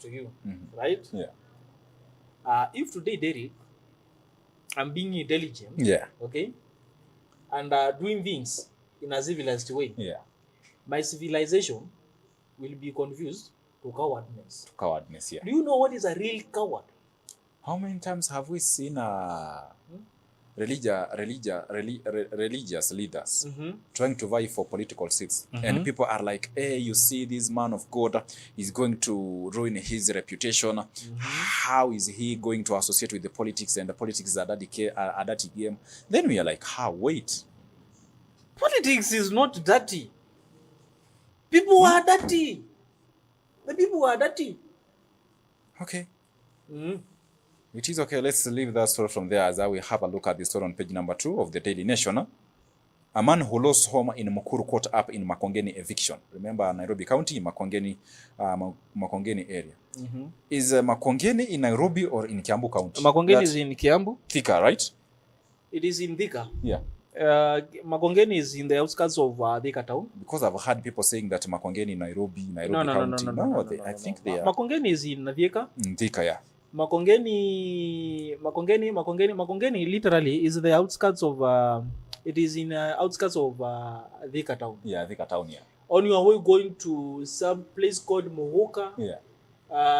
to you, right? Yeah. If today, Derek, I'm being intelligent, yeah, okay, and doing things in a civilized way, yeah, my civilization will be confused to cowardness. Cowardness, yeah. Do you know what is a real coward? How many times have we seen religious leaders trying to vie for political seats? And people are like, hey, you see, this man of God is going to ruin his reputation. How is he going to associate with the politics? And the politics is a dirty game. Then we are like, wait. Politics is not dirty. People are dirty. The people are dirty. Okay. It is okay. Let's leave that story from there as I will have a look at the story on page number 2 of the Daily Nation. A man who lost home in Mukuru caught up in Makongeni eviction. Remember Nairobi County, Makongeni area. Is Makongeni in Nairobi or in Kiambu County? Makongeni is in Kiambu. Thika, right? It is in Thika. Yeah. Makongeni is in the outskirts of Thika town. Because I've heard people saying that Makongeni, Nairobi County. No, I think they are. Makongeni is in Thika. In Thika, yeah. Makongeni literally is the outskirts of it is in outskirts of Thika town. Yeah, Thika town, yeah. On your way going to some place called Muhuka. Yeah.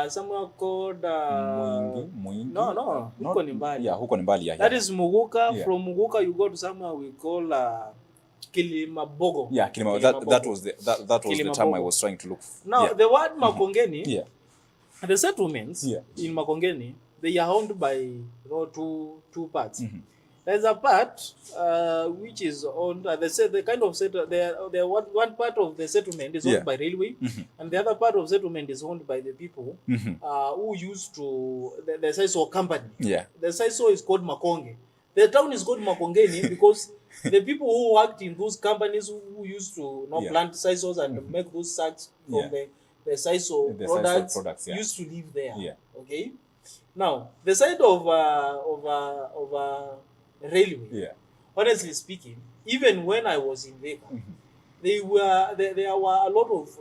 Somewhere called Mwingi. No, huko ni mbali. Yeah, huko ni mbali, yeah. That is Muhuka. Yeah. From Muhuka you go to somewhere we call Kilimabogo. Yeah, Kilimabogo. That was the term I was trying to look for. Now the word Makongeni, yeah. The settlements in Makongeni, they are owned by two parts. There's a part which is owned. They say the kind of one part of the settlement is owned by railway, and the other part of settlement is owned by the people who used to the Saiso company. Yeah, the Saiso is called Makonge. The town is called Makongeni because the people who worked in those companies who used to plant Saisos and make those sacks from the Saiso products used to live there. Yeah. Okay. Now the side of railway. Yeah. Honestly speaking, even when I was in Vega, there were a lot of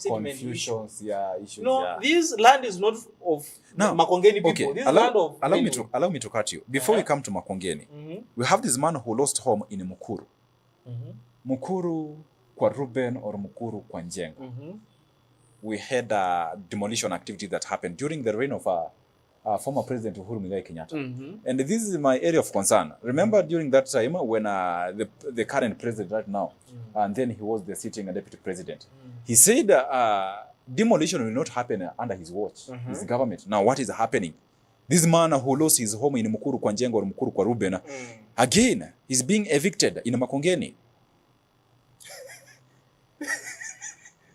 confusions, issues. This land is not of Makongeni people. Okay. This land of allow me to cut you. Before we come to Makongeni, we have this man who lost home in Mukuru. Mukuru kwa Ruben or Mukuru kwa Njengo. We had a demolition activity that happened during the reign of former President Uhuru Muigai Kenyatta. And this is my area of concern. Remember during that time when the current president right now, and then he was the sitting deputy president, he said demolition will not happen under his watch, his government. Now what is happening? This man who lost his home in Mukuru kwa Njengo or Mukuru kwa Ruben, again, he's being evicted in Makongeni.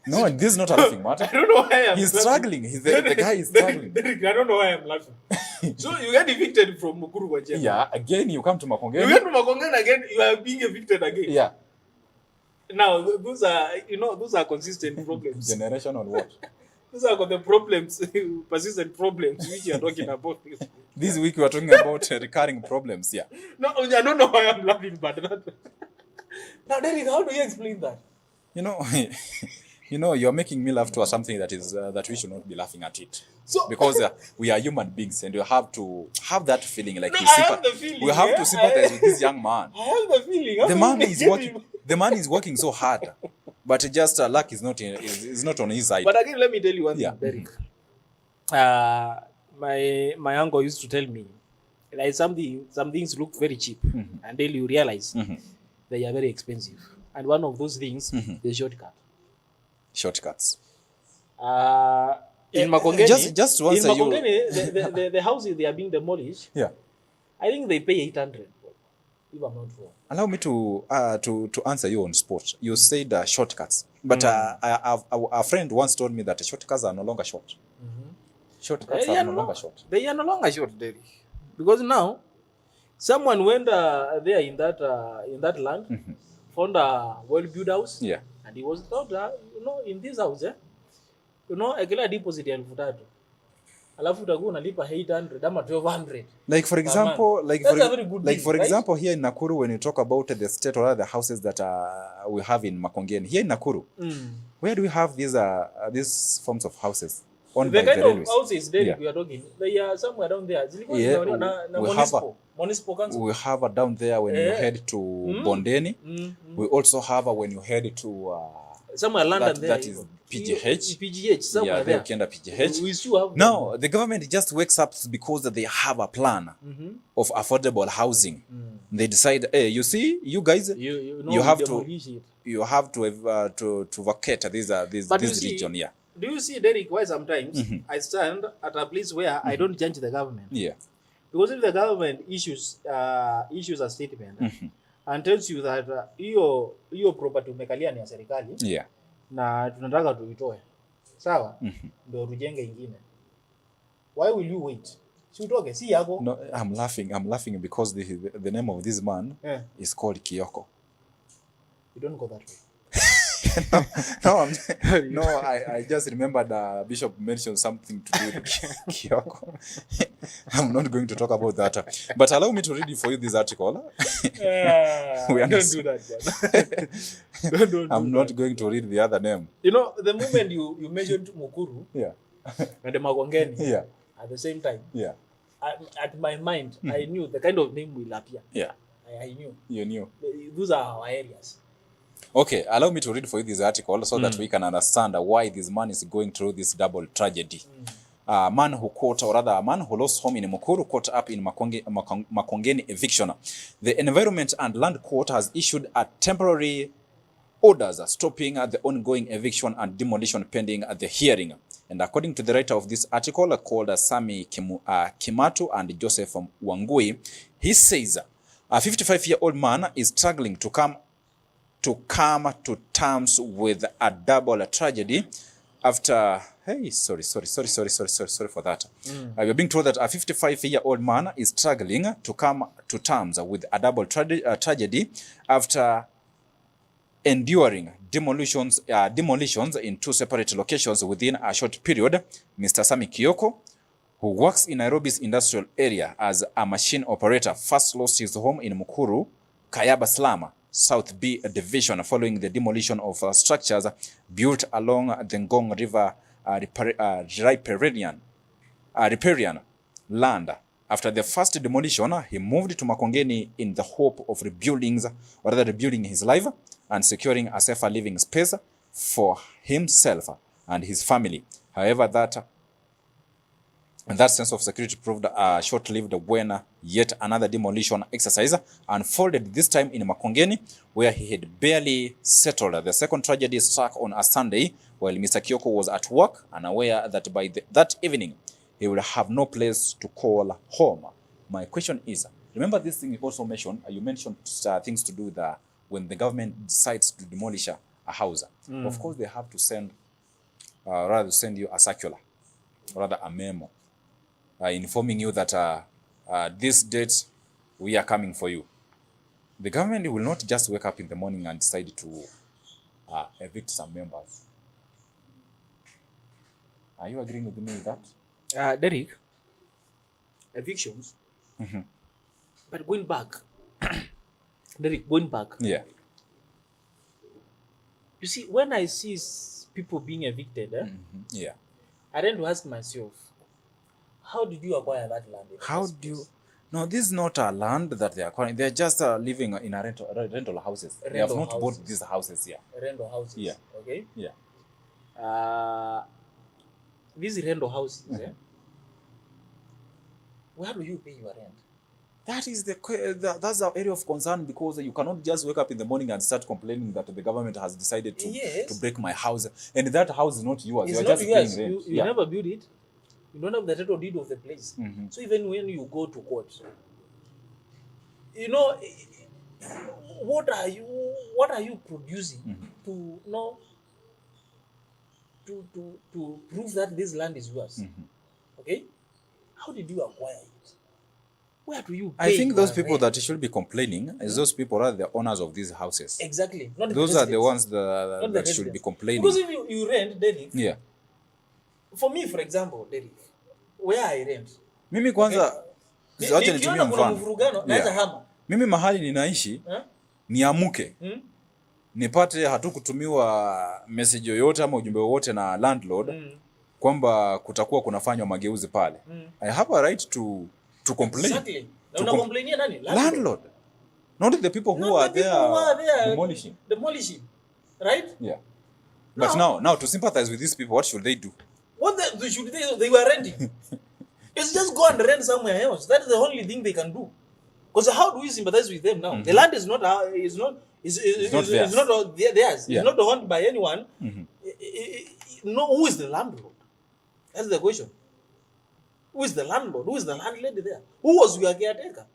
No, this is not a laughing matter. I don't know why I'm He's struggling. The guy is struggling. Derek, I don't know why I'm laughing. So you get evicted from Mukuru kwa Njengo. Yeah, again you come to Makongeni. You get to Makongeni again, you are being evicted again. Yeah. Now those are consistent problems. Generational what? Those are the problems, persistent problems which you are talking about. This week we are talking about recurring problems. Yeah. No, I don't know why I'm laughing, but that. Now, Derek, how do you explain that? You're making me laugh to something that is that we should not be laughing at it. So, because we are human beings and you have to have that feeling like I have the feeling, we have to sympathize with this young man. I have the feeling. The man is working so hard, but just luck is not on his side. But again, let me tell you one thing, Derek. My uncle used to tell me like some things look very cheap until you realize they are very expensive. And one of those things is shortcuts. In Makongeni, just to answer the houses they are being demolished. Yeah, I think they pay 800. If I'm not wrong. Allow me to answer you on spot. You said shortcuts, but a friend once told me that shortcuts are no longer short. Shortcuts are no longer short. They are no longer short, Derek. Because now, someone went there in that land, found a well-built house, and he was told, in this house, akila deposit ya 3,000. Alafu utakuwa unalipa 800 ama 1,200. Like for example, here in Nakuru, when you talk about the state or the houses that we have in Makongeni, here in Nakuru, where do we have these forms of houses? The kind of houses we are talking, they are somewhere down there. Municipal council. We have down there when you head to Bondeni. We also have when you head to somewhere London there. That is PGH. PGH, somewhere Yeah, there. ukienda PGH. We still have No, the government just wakes up because they have a plan of affordable housing. They decide, hey, you see, you guys, you have to vacate this region. Yeah. Do you see, Derek, why sometimes I stand at a place where I don't judge the government? Yeah. Because if the government issues a statement and tells you that hiyo property umekalia ni ya serikali, yeah, na tunataka tuitoe, sawa, ndio tujenge ingine, why will you wait? Si utoke, si yako. No, I'm laughing because the name of this man is called Kioko. You don't go that way. No, I just remembered Bishop mentioned something to do with Kioko. I'm not going to talk about that. But allow me to read for you this article. Don't do that. Don't I'm not going to read the other name. You know, the moment you mentioned Mukuru and the Makongeni at the same time, at my mind, I knew the kind of name will appear. Yeah. I knew. You knew. Those are our areas. Okay, allow me to read for you this article so that we can understand why this man is going through this double tragedy. A man who lost home in Mukuru caught up in Makongeni eviction. The Environment and Land Court has issued a temporary orders stopping the ongoing eviction and demolition pending the hearing. And according to the writer of this article, called Sami Kimatu and Joseph Wangui, he says a 55-year-old man is struggling to come to terms with a double tragedy after sorry for that. We're being told that a 55-year-old man is struggling to come to terms with a double tragedy after enduring demolitions in two separate locations within a short period. Mr. Sami Kioko, who works in Nairobi's industrial area as a machine operator, first lost his home in Mukuru, Kayaba Slum, South B Division, following the demolition of structures built along the Ngong River riparian land. After the first demolition, he moved to Makongeni in the hope of rebuilding his life and securing a safer living space for himself and his family. However, that sense of security proved short-lived when yet another demolition exercise unfolded, this time in Makongeni, where he had barely settled. The second tragedy struck on a Sunday while Mr. Kioko was at work, unaware that by that evening he would have no place to call home. My question is, remember this thing you also mentioned, you mentioned things to do with when the government decides to demolish a house. Of course, they have to send you a circular, rather a memo, informing you that this date we are coming for you. The government will not just wake up in the morning and decide to evict some members. Are you agreeing with me with that? Derek, evictions. But going back, Derek, going back. Yeah. You see, when I see people being evicted, yeah, I tend to ask myself, how did you acquire that land? How do you? No, this is not a land that they are acquiring. They are just living in a rental houses. They have not bought these houses here. Rental houses. Yeah. Okay. Yeah. These rental houses. Where do you pay your rent? That is that's our area of concern, because you cannot just wake up in the morning and start complaining that the government has decided to break my house, and that house is not yours. It's you are not just yours. paying rent. You never build it. You don't have the title deed of the place. So even when you go to court, you know, what are you producing to to prove that this land is yours? Okay, how did you acquire it? Where do you pay? I think those people that should be complaining is those people are the owners of these houses. Exactly. Not those are the ones that should be complaining. Because if you rent, Derek. Yeah. For me, for example, Derek, where I rent. Mimi kwanza, wacha nitumie mfano. Mimi mahali ninaishi, niamuke. Nipate hatukutumiwa message yoyote ama ujumbe wowote na landlord kwamba kutakuwa kunafanywa mageuzi pale. I have a right to complain. Exactly. Unacomplainia nani? Landlord. Not the people who are there demolishing. Demolishing. Right? Yeah. But now to sympathize with these people, what should they do? What should they were renting? It's just go and rent somewhere else. That is the only thing they can do. Because how do we sympathize with them now? The land is not theirs. Yeah. It's not owned by anyone. No, who is the landlord? That's the question. Who is the landlord? Who is the landlady there? Who was your caretaker?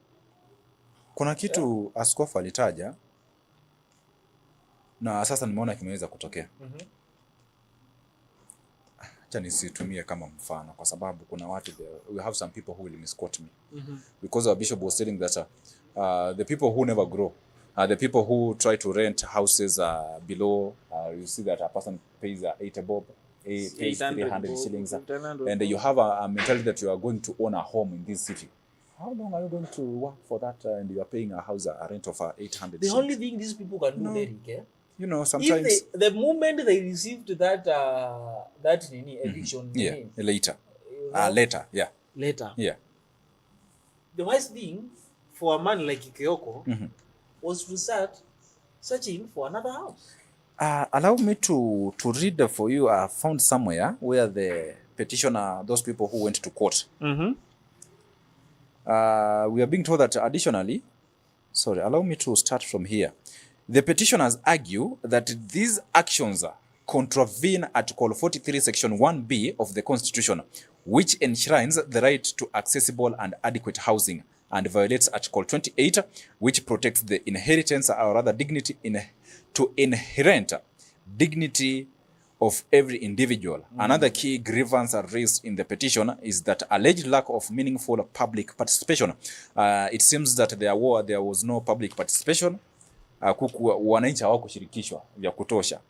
Kuna kitu askofu alitaja na sasa nimeona kimeweza kutokea. Acha nisitumie kama mfano kwa sababu kuna watu we have some people who will misquote me. Because our bishop was saying that the people who never grow, the people who try to rent houses below, you see that a person pays 80 bob, pays 300 shillings, and you have a mentality that you are going to own a home in this city. How long are you going to work for that and you are paying a house a rent of 800 The shillings? only thing these people can do, Derek, you know, sometimes if the moment they received that eviction, later, the wise thing for a man like Ikeoko was to start searching for another house. Allow me to read for you. I found somewhere where the petitioner, those people who went to court, we are being told that additionally, allow me to start from here. The petitioners argue that these actions contravene Article 43, Section 1B of the Constitution, which enshrines the right to accessible and adequate housing, and violates Article 28, which protects the inheritance, or rather dignity, to inherent dignity of every individual. Another key grievance raised in the petition is that alleged lack of meaningful public participation. It seems that there was no public participation. Wananchi hawakushirikishwa vya kutosha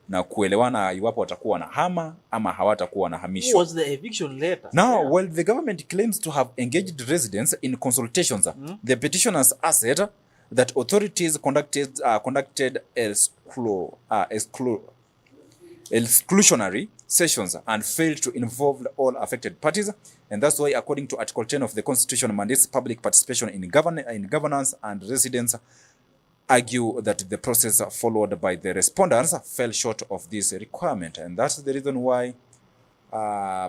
na kuelewana iwapo watakuwa na hama ama hawatakuwa na hamisho. What was the eviction letter? Now, while the government claims to have engaged residents in consultations, the petitioners asserted that authorities conducted exclusionary sessions and failed to involve all affected parties, and that's why, according to Article 10 of the Constitution, mandates public participation in governance, and residents argue that the process followed by the respondents fell short of this requirement, and that's the reason why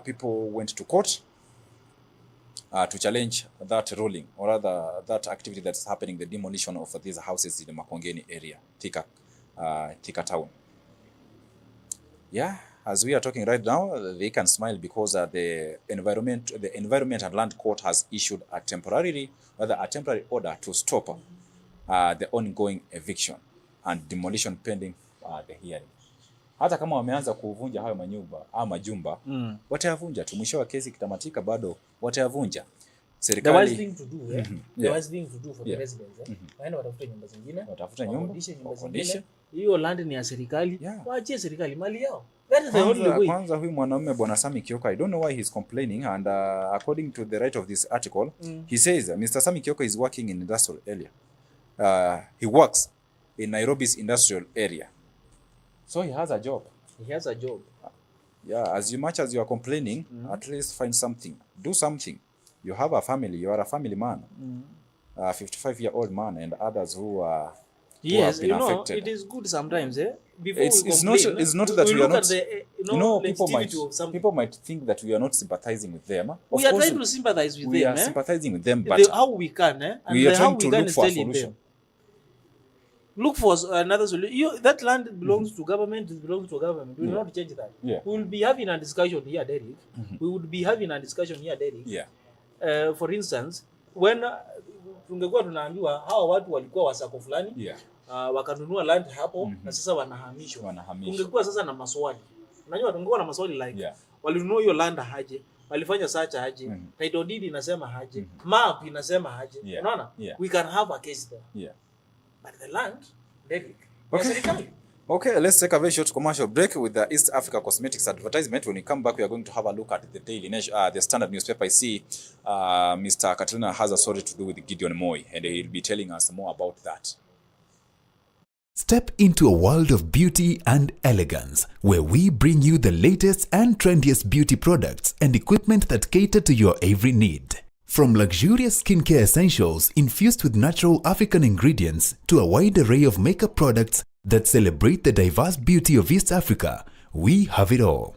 people went to court to challenge that ruling, or rather that activity that's happening, the demolition of these houses in the Makongeni area, Thika town. Yeah, as we are talking right now, they can smile because the Environment and Land Court has issued a temporary order to stop the ongoing eviction and demolition pending the hearing. Hata kama wameanza kuvunja hayo majumba, watayavunja tu. Mwisho wa kesi kitamatika bado watayavunja. The wise thing to do, the wise thing to do for the residents, waende watafute nyumba zingine, wakodishe. Hiyo land ni ya serikali, waachie serikali mali yao. That is the only way. Kwanza huyu mwanaume Bwana Sami Kioko, I don't know why he's complaining, and according to the right of this article, he says Mr. Sami Kioko is working in industrial area. He works in Nairobi's industrial area. So he has a job. He has a job. Yeah, as much as you are complaining, at least find something. Do something. You have a family. You are a family man. 55-year-old man, and others who have been affected. It is good sometimes, Before it's not that we are not. People might think that we are not sympathizing with them. We are trying to sympathize with them. We are sympathizing with them, but how we can, and we are how trying to we can look for a tell solution. them. Look for another solution. That land belongs to government. It belongs to government. We will not change that. Yeah. We will be having a discussion here, Derek. We would be having a discussion here, Derek. Yeah. For instance, when tungekuwa tunaambiwa hawa watu walikuwa wasako fulani, wakanunua land hapo na sasa wanahamishwa. Tungekuwa sasa na maswali. Unajua tungekuwa na maswali like walinunua hiyo land haje, walifanya search haje, title deed inasema haje, map inasema haje. Unaona? We can have a case there. Yeah. But the land, Derek, Okay, let's take a very short commercial break with the East Africa Cosmetics advertisement. When we come back, we are going to have a look at the Daily Nation, the Standard newspaper. I see Mr. Katrina has a story to do with Gideon Moi, and he'll be telling us more about that. Step into a world of beauty and elegance, where we bring you the latest and trendiest beauty products and equipment that cater to your every need. From luxurious skincare essentials infused with natural African ingredients to a wide array of makeup products that celebrate the diverse beauty of East Africa, we have it all.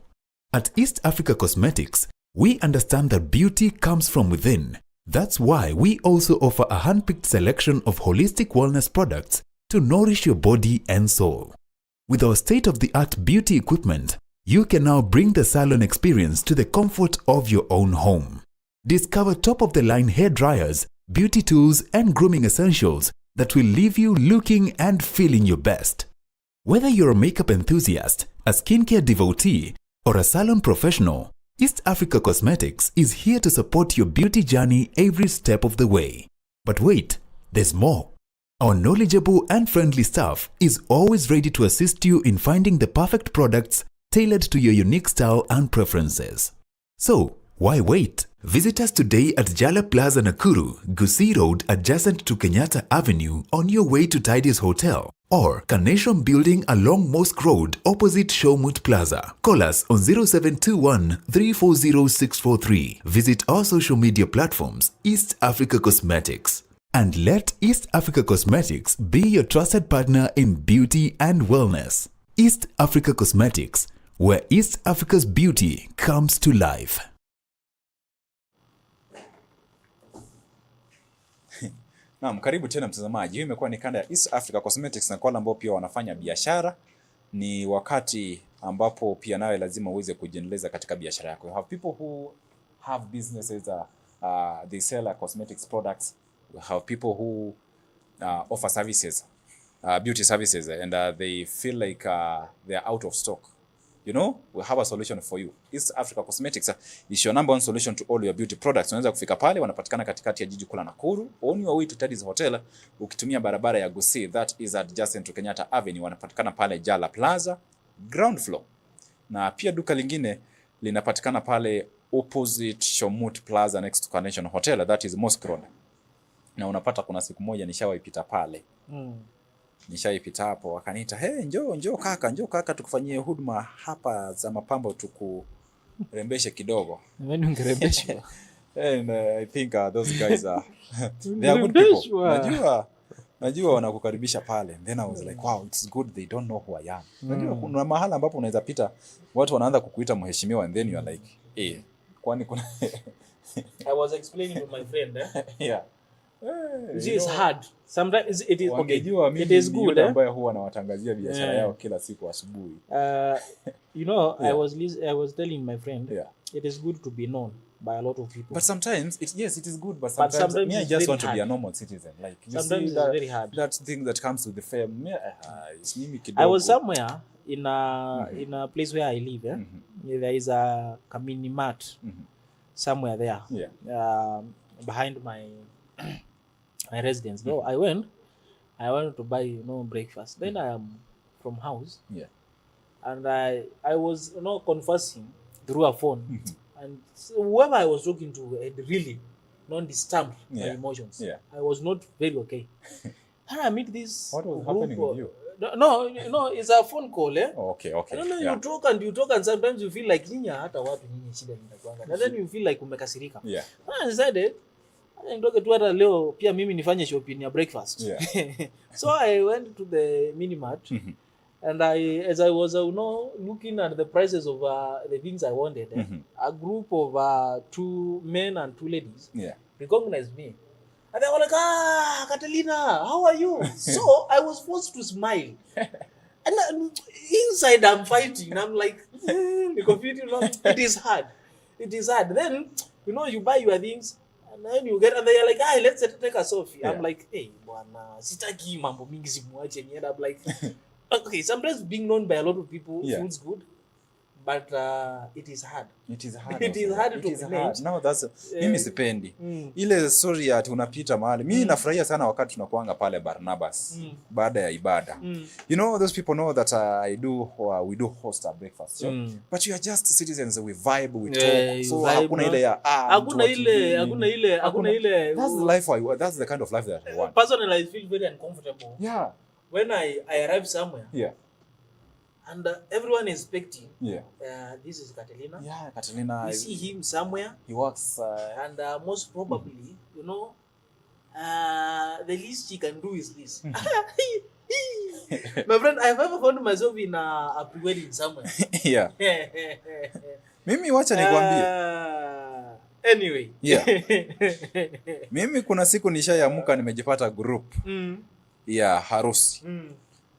At East Africa Cosmetics, we understand that beauty comes from within. That's why we also offer a hand-picked selection of holistic wellness products to nourish your body and soul. With our state-of-the-art beauty equipment, you can now bring the salon experience to the comfort of your own home. Discover top-of-the-line hair dryers, beauty tools, and grooming essentials that will leave you looking and feeling your best. Whether you're a makeup enthusiast, a skincare devotee, or a salon professional, East Africa Cosmetics is here to support your beauty journey every step of the way. But wait, there's more. Our knowledgeable and friendly staff is always ready to assist you in finding the perfect products tailored to your unique style and preferences. So, why wait? Visit us today at Jala Plaza Nakuru, Gusii Road adjacent to Kenyatta Avenue on your way to Tidy's Hotel, or Carnation Building along Mosque Road opposite Showmut Plaza. Call us on 0721 340 643. Visit our social media platforms, East Africa Cosmetics. And let East Africa Cosmetics be your trusted partner in beauty and wellness. East Africa Cosmetics, where East Africa's beauty comes to life. Naam, karibu tena mtazamaji. Hii imekuwa ni kanda ya East Africa Cosmetics, na kwa wale ambao pia wanafanya biashara, ni wakati ambapo pia nawe lazima uweze kujiendeleza katika biashara yako. You have people who have businesses, they sell cosmetics products. We have people who offer services, beauty services, and they feel like they are out of stock. You know, we have a solution for you. East Africa Cosmetics is your number one solution to all your beauty products. Unaweza kufika pale, wanapatikana katikati ya jiji kuu la Nakuru, on your way to Tidy's Hotel, ukitumia barabara ya Gusii, that is adjacent to Kenyatta Avenue. Wanapatikana pale Jala Plaza, ground floor. Na pia duka lingine linapatikana pale opposite Showmut Plaza next to Carnation Hotel, that is Mosque Road. Na unapata kuna siku moja nishawaipita pale. Nishaipita hapo, wakaniita, "Hey, njoo kaka tukufanyie huduma hapa za mapambo, tukurembeshe kidogo." Mimi ungerembeshwa. And I think those guys are they are good people. Najua wanakukaribisha pale. Then I was like, wow, it's good they don't know who I am. Najua kuna mahala ambapo unaweza pita watu wanaanza kukuita mheshimiwa, and then you are like, kwani kuna I was explaining to my friend, yeah. It's hard. Sometimes it is okay. It is good, ambaye huwa anawatangazia biashara yao kila siku asubuhi. You know, I was telling my friend, it is good to be known by a lot of people. But sometimes it is good, but sometimes me, I just want to be a normal citizen. Like, you sometimes see that, it's very hard. That thing that comes with the fame. I was somewhere in a place where I live. There is a Kamini Mart somewhere there. Behind my residence. So I went to buy, breakfast. Then I am from house. And I was, conversing through a phone. And whoever I was talking to had really non-disturbed my emotions. I was not very okay. And I meet this. What was happening with you? No, it's a phone call. Okay. I don't know, you talk and sometimes you feel like hata watu nyinyi shida nitakwanga. And then you feel like umekasirika. I decided ndoke tu hata leo pia mimi nifanye shopping ya breakfast. So I went to the mini mart and as I was looking at the prices of the things I wanted, a group of 2 men and 2 ladies recognized me. And they were like, Catalina, how are you? So I was forced to smile. And inside I'm fighting. I'm like, it is hard. Then, you buy your things, and then you get, and they're like, let's take a selfie. I'm like, hey, bwana, sitaki mambo mingi simuache nienda. I'm like, okay, sometimes being known by a lot of people feels good, but it is hard. It is hard to manage. No, that's mimi sipendi. Ile story ya unapita mahali. Mimi nafurahia sana wakati tunakuanga pale Barnabas baada ya ibada. You know, those people know that we do host a breakfast. But you are just citizens, we vibe, we talk. So hakuna ile ya hakuna ile that's the kind of life that I want. Personally, I feel very uncomfortable. When I arrive somewhere. And everyone is expecting. This is Catalina. Catalina. You see him somewhere. He works. And most probably, the least he can do is this. My friend, I've ever found myself in a pre-wedding somewhere. Yeah. Mimi wacha nikwambie. Anyway. Yeah. Mimi kuna siku nishayamuka nimejipata group ya harusi.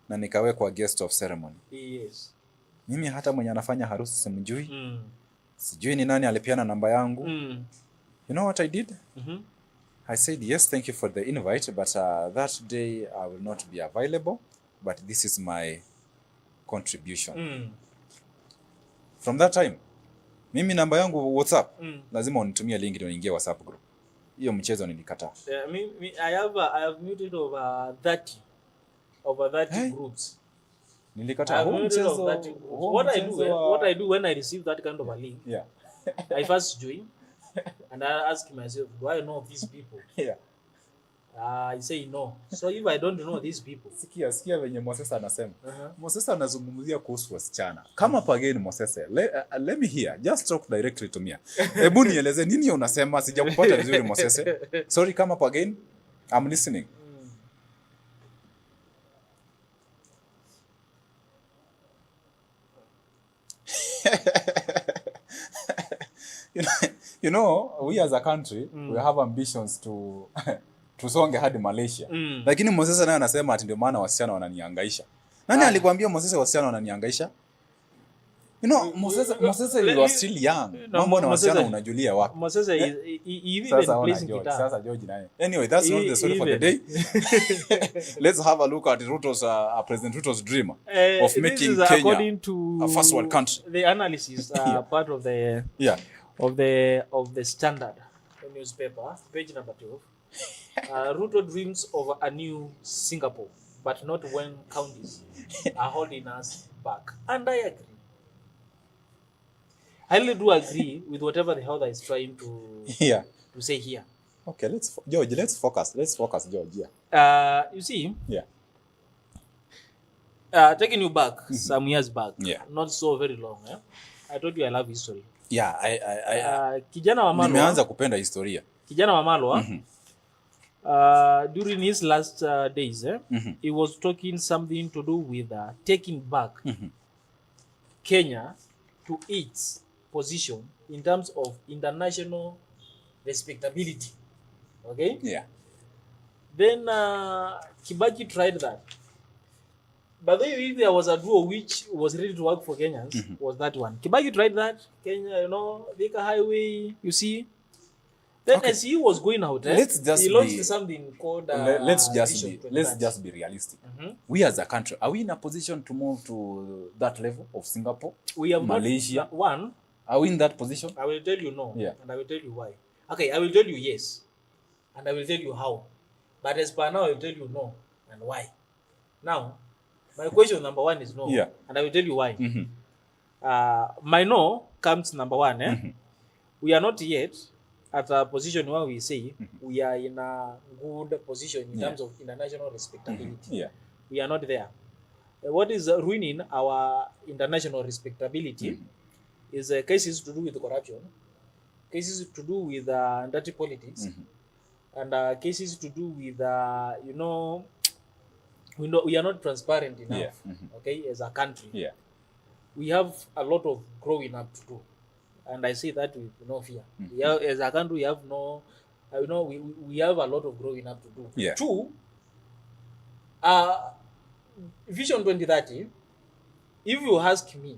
Na nikawekwa guest of ceremony. Yes. Mimi hata mwenye anafanya harusi simjui. Sijui ni nani alipeana namba yangu. You know what I did? I said, yes, thank you for the invite, but that day I will not be available, but this is my contribution. From that time, mimi namba yangu WhatsApp, lazima unitumie link ndio niingie WhatsApp group. Hiyo mchezo nilikataa. I have muted over 30 groups. Nilikataa huo mchezo. What I do when I receive that kind of a link, yeah. I first join and I ask myself, do I know these people? Yeah. I say no. So if I don't know these people. Sikia venye Moses anasema. Moses anazungumzia kuhusu wasichana. Kama pageni Moses, let me hear. Just talk directly to me. Hebu nieleze nini unasema, sijakupata vizuri Moses. Sorry kama pageni. I'm listening. You know, we as a country, we have ambitions to tusonge hadi Malaysia. Lakini Moses naye anasema ati ndio maana wasichana wananihangaisha. Nani alikwambia Moses wasichana wananihangaisha? You know, Moses you are still young. Mambo na wasichana unajulia wapi? Moses even placing guitar. Sasa George naye. Anyway, that's not the story for the day. Let's have a look at Ruto's President Ruto's dream of making Kenya according to a first world country. The analysis part of the of the Standard newspaper, page number 12. Ruto dreams of a new Singapore, but not when counties are holding us back. And I agree. I really do agree with whatever the author is trying to say here. Okay, let's focus, George. You see, taking you back some years back, not so very long. I told you I love history. Yeah, Kijana wa Malwa, nimeanza kupenda historia. Kijana wa Malwa, during his last days, he was talking something to do with taking back Kenya to its position in terms of international respectability. Okay? Yeah. Then Kibaki tried that. But then if there was a duo which was ready to work for Kenyans, was that one. Kibaki tried that. Kenya, you know, Thika Highway, you see. Then as he was going out, he launched something called let's just be realistic. We as a country, are we in a position to move to that level of Singapore? We have Malaysia. One. Are we in that position? I will tell you no. Yeah. And I will tell you why. Okay, I will tell you yes. And I will tell you how. But as per now, I will tell you no. And why. Now, my question number one is no. Yeah. And I will tell you why. My no comes number one. We are not yet at a position where we say we are in a good position in terms of international respectability. We are not there. What is ruining our international respectability is cases to do with corruption, cases to do with dirty politics, and cases to do with, we are not transparent enough, okay, as a country. We have a lot of growing up to do. And I say that with no fear. We have, as a country, we have we have a lot of growing up to do. Two, Vision 2030, if you ask me,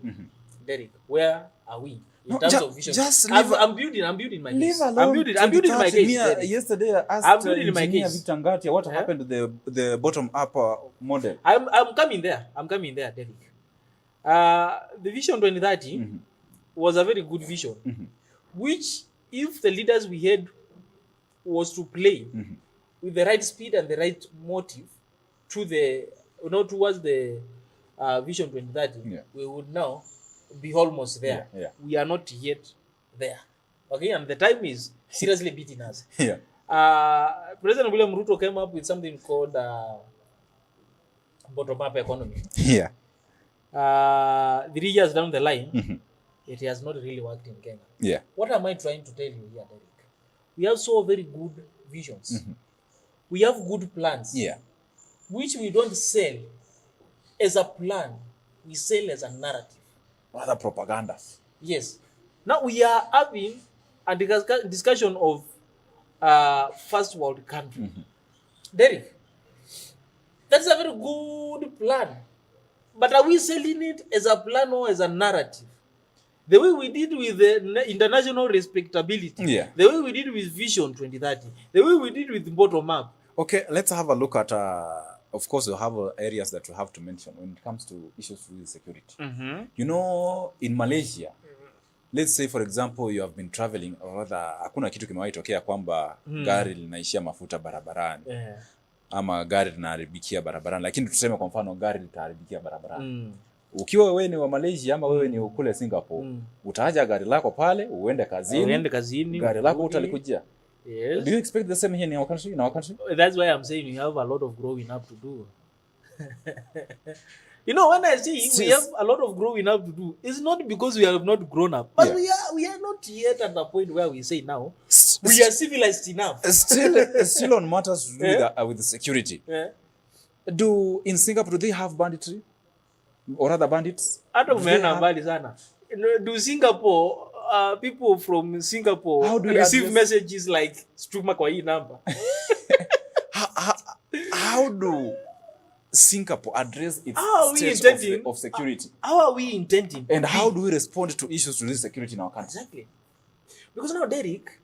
Derek, where are we in terms of vision? I'm building my case. I'm building my case. Yesterday I asked Engineer Victor Ngatia what happened to the bottom-up model. I'm coming there, Derek. The Vision 2030 was a very good vision, which if the leaders we had was to play with the right speed and the right motive to the towards the Vision 2030, we would now be almost there. We are not yet there. Okay, and the time is seriously beating us. President William Ruto came up with something called bottom-up economy. 3 years down the line, it has not really worked in Kenya. What am I trying to tell you here, Derek? We have so very good visions. We have good plans, which we don't sell as a plan, we sell as a narrative. Rather propaganda. Yes. Now we are having a discussion of first world country. Derek, that's a very good plan. But are we selling it as a plan or as a narrative? The way we did with the international respectability, the way we did with Vision 2030, the way we did with bottom up. Okay, let's have a look at, of course, we'll have areas that we have to mention when it comes to issues with security. You know, in Malaysia, let's say for example, you have been traveling, or rather, hakuna kitu kimewahi tokea kwamba gari linaishia mafuta barabarani. Ama gari linaharibikia barabarani, lakini tuseme kwa mfano gari litaharibikia barabarani. Ukiwa wewe ni wa Malaysia ama wewe ni ukule Singapore, utaacha gari lako pale, uende kazini, gari lako utalikujia. Yes. Do you expect the same here in our country? That's why I'm saying we have a lot of growing up to do. You know, when I say we have a lot of growing up to do, it's not because we have not grown up, but we are not yet at the point where we say now we are civilized enough. Still on matters to do with security. In Singapore, do they have banditry or other bandits? Do Singapore people from Singapore receive messages like "Stuma kwa hii number"? How do Singapore address its state of security? How are we intending? And how do we respond to issues to this security in our country? Exactly. Because now, Derek,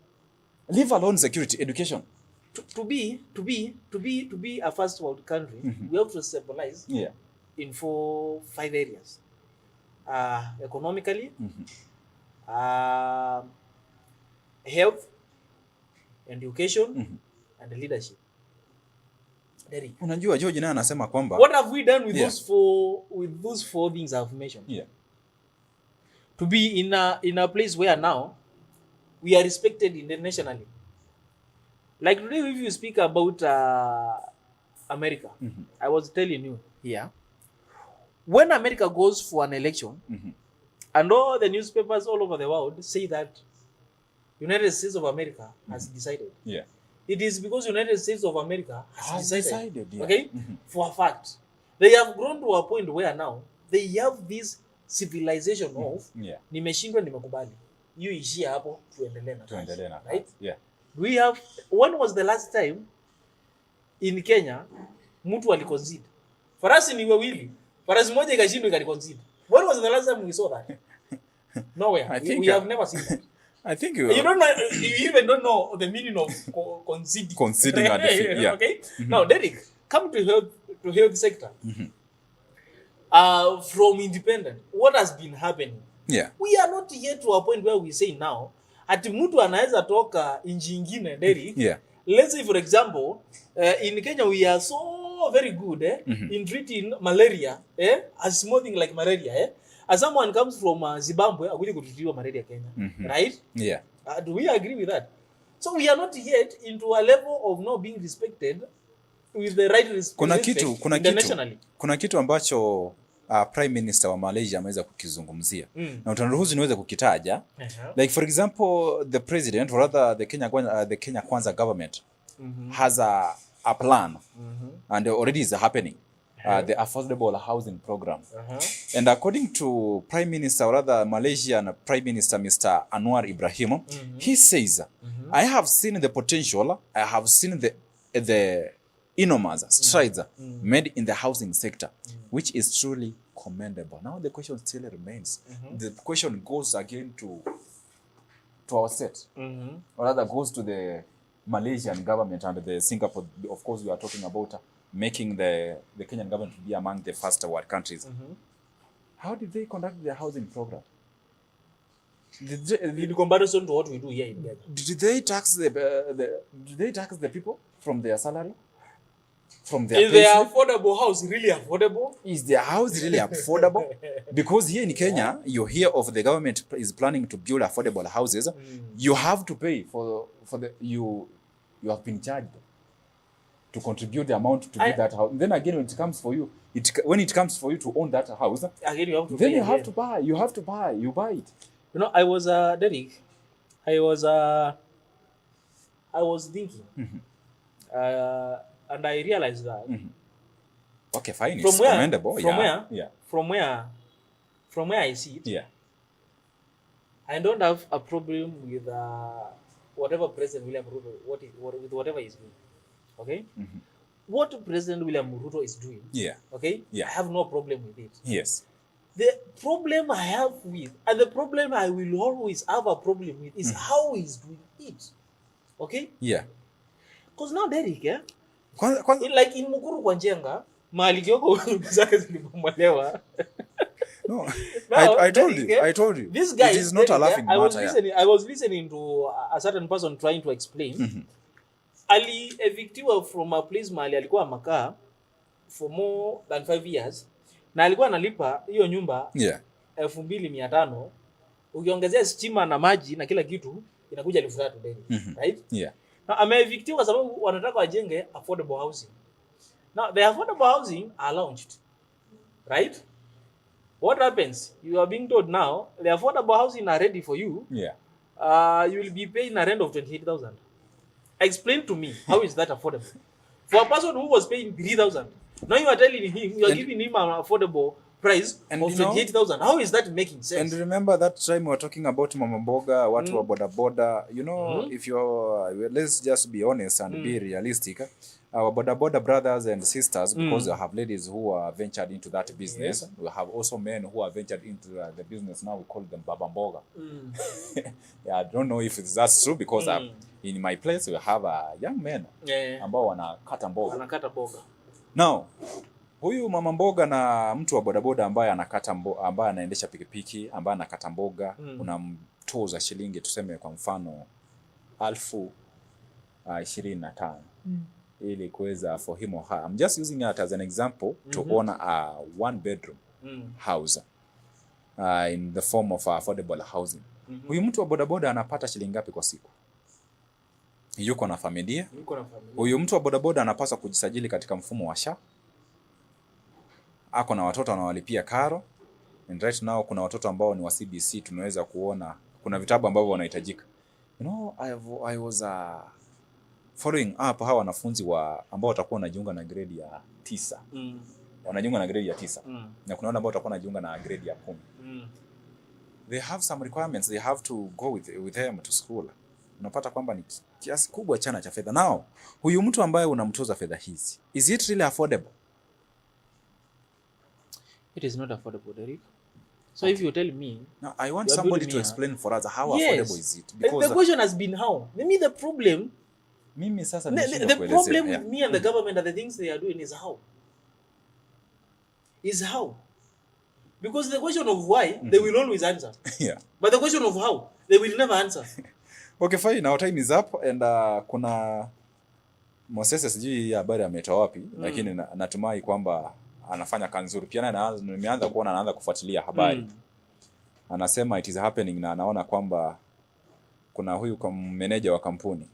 leave alone security, education. To be a first world country, we have to stabilize in 4-5 areas. Economically, health, education, and leadership. Unajua George naye anasema kwamba what have we done with those four things I've mentioned? To be in a place where now we are respected internationally. Like today, if you speak about America, I was telling you here, when America goes for an election, and all the newspapers all over the world say that United States of America has decided. It is because United States of America has decided. Okay? For a fact. They have grown to a point where now they have this civilization of nimeshindwa nimekubali. You ishia hapo tuendelee na. Right? We have, when was the last time in Kenya mtu aliconcede? Farasi ni wawili. Farasi moja ikashindwa ikaliconcede. When was the last time we saw that? Nowhere. We have never seen that. I think you don't know, you even don't know the meaning of conceding. Conceding a defeat. Okay. Now, Derek, come to health sector. From independent, what has been happening? We are not yet to a point where we say now, ati mtu anaweza toka nchi nyingine, Derek. Let's say for example, in Kenya we are so very good in treating malaria, a small thing like malaria, as someone comes from Zimbabwe, akuje kutitiwa malaria Kenya, right? Do we agree with that? So we are not yet into a level of not being respected with the right respect internationally. Kuna kitu ambacho Prime Minister wa Malaysia ameweza kukizungumzia. Na utaniruhusu niweze kukitaja. Like for example, the president, or rather the Kenya Kwanza government has a plan and already is happening. The affordable housing program. And according to Prime Minister, or rather Malaysian Prime Minister, Mr. Anwar Ibrahim, he says, I have seen the potential, I have seen the enormous strides made in the housing sector, which is truly commendable. Now the question still remains. The question goes again to our state, or rather goes to the Malaysian government and the Singapore. Of course, we are talking about making the Kenyan government to be among the first world countries. How did they conduct their housing program? In comparison to what we do here in Kenya, did they tax the people from their salary? From their is their affordable house really affordable? Is their house really affordable? Because here in Kenya, you hear of the government is planning to build affordable houses. You have to pay for the you have been charged to contribute the amount to build that house. Then again, when it comes for you to own that house, again you have to then you have to buy. You buy it. You know, I was Derek. I was thinking, and I realized that Okay, fine. It's commendable. From where I see it, yeah, I don't have a problem with whatever President William Ruto, with whatever he's doing. Okay? Mm-hmm. What President William Ruto is doing, yeah, okay? yeah, I have no problem with it. yes, The problem I have with, and the problem I will always have a problem with, is how he's doing it. Okay? yeah. Because now, Derek, Like in Mukuru kwa Njenga, mahali kioko zake zilibomolewa. No, Now, I told you. This guy, it is not a laughing matter. I was listening to a certain person trying to explain. Ali evictiwa from a place mahali alikuwa makaa for more than 5 years, na alikuwa analipa hiyo nyumba 2,500, ukiongezea stima na maji na kila kitu inakuja 3,000 daily. Right? Yeah. Na ameevictiwa sababu wanataka wajenge affordable housing. Now the affordable housing are launched. Right? What happens? You are being told now the affordable housing are ready for you. Yeah. You will be paying a rent of 28,000. Explain to me, how is that affordable? For a person who was paying 3,000, now you are telling him, you are giving him an affordable price of 28,000. How is that making sense? And remember that time we were talking about Mama Mboga, watu wa boda boda. You know, if you're, let's just be honest and be realistic. Our boda boda brothers and sisters, because we have ladies who are ventured into that business. Yes. We have also men who are ventured into the business. Now we call them Baba Mboga. Yeah, I don't know if that's true, because in my place we have a young man ambao wanakata mboga. Now, huyu mama mboga na mtu wa bodaboda ambaye anakata mboga, ambaye anaendesha pikipiki, ambaye anakata mboga, unamtoza shilingi tuseme kwa mfano 25,000 ili kuweza for him or her. I'm just using it as an example to own a 1-bedroom house in the form of affordable housing. Huyu mtu wa bodaboda anapata shilingi ngapi kwa siku? Yuko na familia. Huyu mtu wa bodaboda anapaswa kujisajili katika mfumo wa SHA. Ako na watoto anawalipia karo. And right now kuna watoto ambao ni wa CBC, tunaweza kuona kuna vitabu ambavyo wanahitajika. You know, I was following up hawa wanafunzi ambao watakuwa wanajiunga na grade ya 9. Wanajiunga na grade ya 9. Na kuna wale ambao watakuwa wanajiunga na grade ya 10. They have some requirements, they have to go with them to school. Unapata kwamba ni kiasi kubwa chana cha fedha. Now, huyu mtu ambaye unamtoza fedha hizi, is it really affordable? It is not affordable, Derek. So if you tell me... Now, I want somebody to explain for us how affordable is it. Because the question has been how. Maybe the problem... The problem with me and the government and the things they are doing is how. Is how. Because the question of why, they will always answer. Yeah. But the question of how, they will never answer. Okay, fine. Our time is up. And kuna Moses sijui habari ametoa wapi, lakini natumai kwamba anafanya kazi nzuri. Pia nimeanza kuona anaanza kufuatilia habari. Anasema it is happening, na anaona kwamba kuna huyu manager wa kampuni.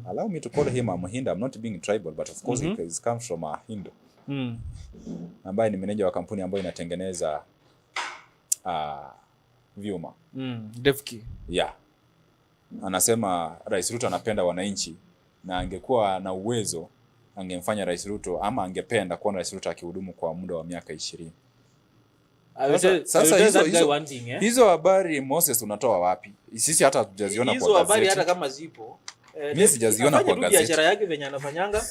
Allow me to call him a Mhinda. I'm not being tribal, but of course he comes from a Hindu. Ambaye ni manager wa kampuni ambayo inatengeneza vyuma. Defki. Yeah. Anasema Rais Ruto anapenda wananchi, na angekuwa na uwezo angemfanya Rais Ruto, ama angependa kuona Rais Ruto akihudumu kwa muda wa miaka 20. Sasa hizo habari Moses unatoa wapi? Sisi hata hatujaziona kwa gazeti. Hizo habari hata kama zipo, mimi sijaziona kwa gazeti. Biashara yake venye anafanyanga,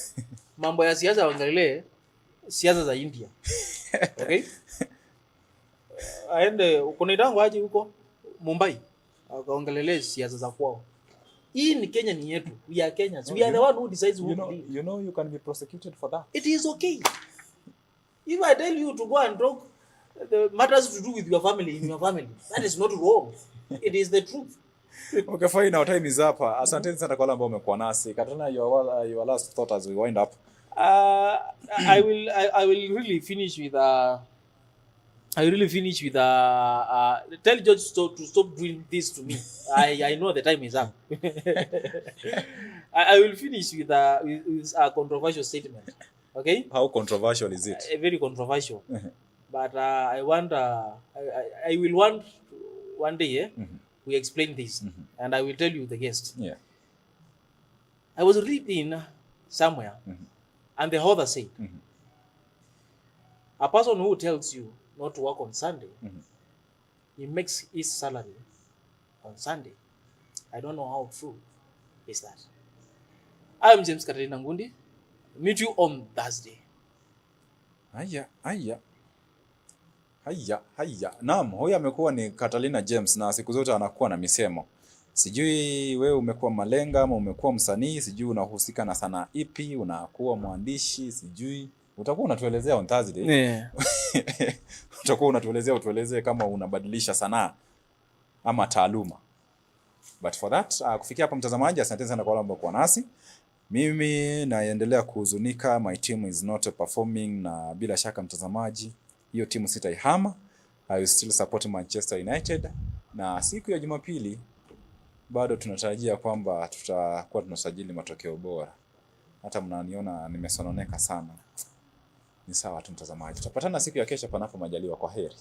mambo ya siasa waangalie siasa za India. Okay? Aende ukonidangu aje huko Mumbai, akaongelelea siasa za kwao. Hii ni Kenya, ni yetu. We are Kenyans. We are the one who decides who to lead. You know you can be prosecuted for that. It is okay. If I tell you to go and talk the matters to do with your family in your family, that is not wrong. It is the truth. Okay, fine. Our time is up. Asanteni sana kwa wale ambao umekuwa nasi. Katrina, your last thought as we wind up. I will really finish with tell George to stop doing this to me. I know the time is up. I will finish with a controversial statement. Okay? How controversial is it? Very controversial. But I will want one day we explain this, and I will tell you the guest. Yeah. I was reading somewhere, and the author said, A person who tells you not to work on Sunday, he makes his salary on Sunday. I don't know how true is that. I am James Katarina Ngundi. Meet you on Thursday. Haya. Naam, huyu amekuwa ni Catalina James na siku zote anakuwa na misemo. Sijui wewe umekuwa malenga ama umekuwa msanii, sijui unahusika na sanaa ipi, unakuwa mwandishi, sijui. Utakuwa unatuelezea on Thursday. Yeah. Utakuwa utuelezee kama unabadilisha sanaa ama taaluma. But for that, kufikia hapa mtazamaji, asante sana kwa wale ambao kwa nasi. Mimi naendelea kuhuzunika, my team is not performing, na bila shaka mtazamaji, hiyo timu sitaihama. I will still support Manchester United, na siku ya Jumapili bado tunatarajia kwamba tutakuwa tunasajili matokeo bora. Hata mnaniona nimesononeka sana. Ni sawa tu mtazamaji. Tutapatana siku ya kesho panapo majaliwa. Kwa heri.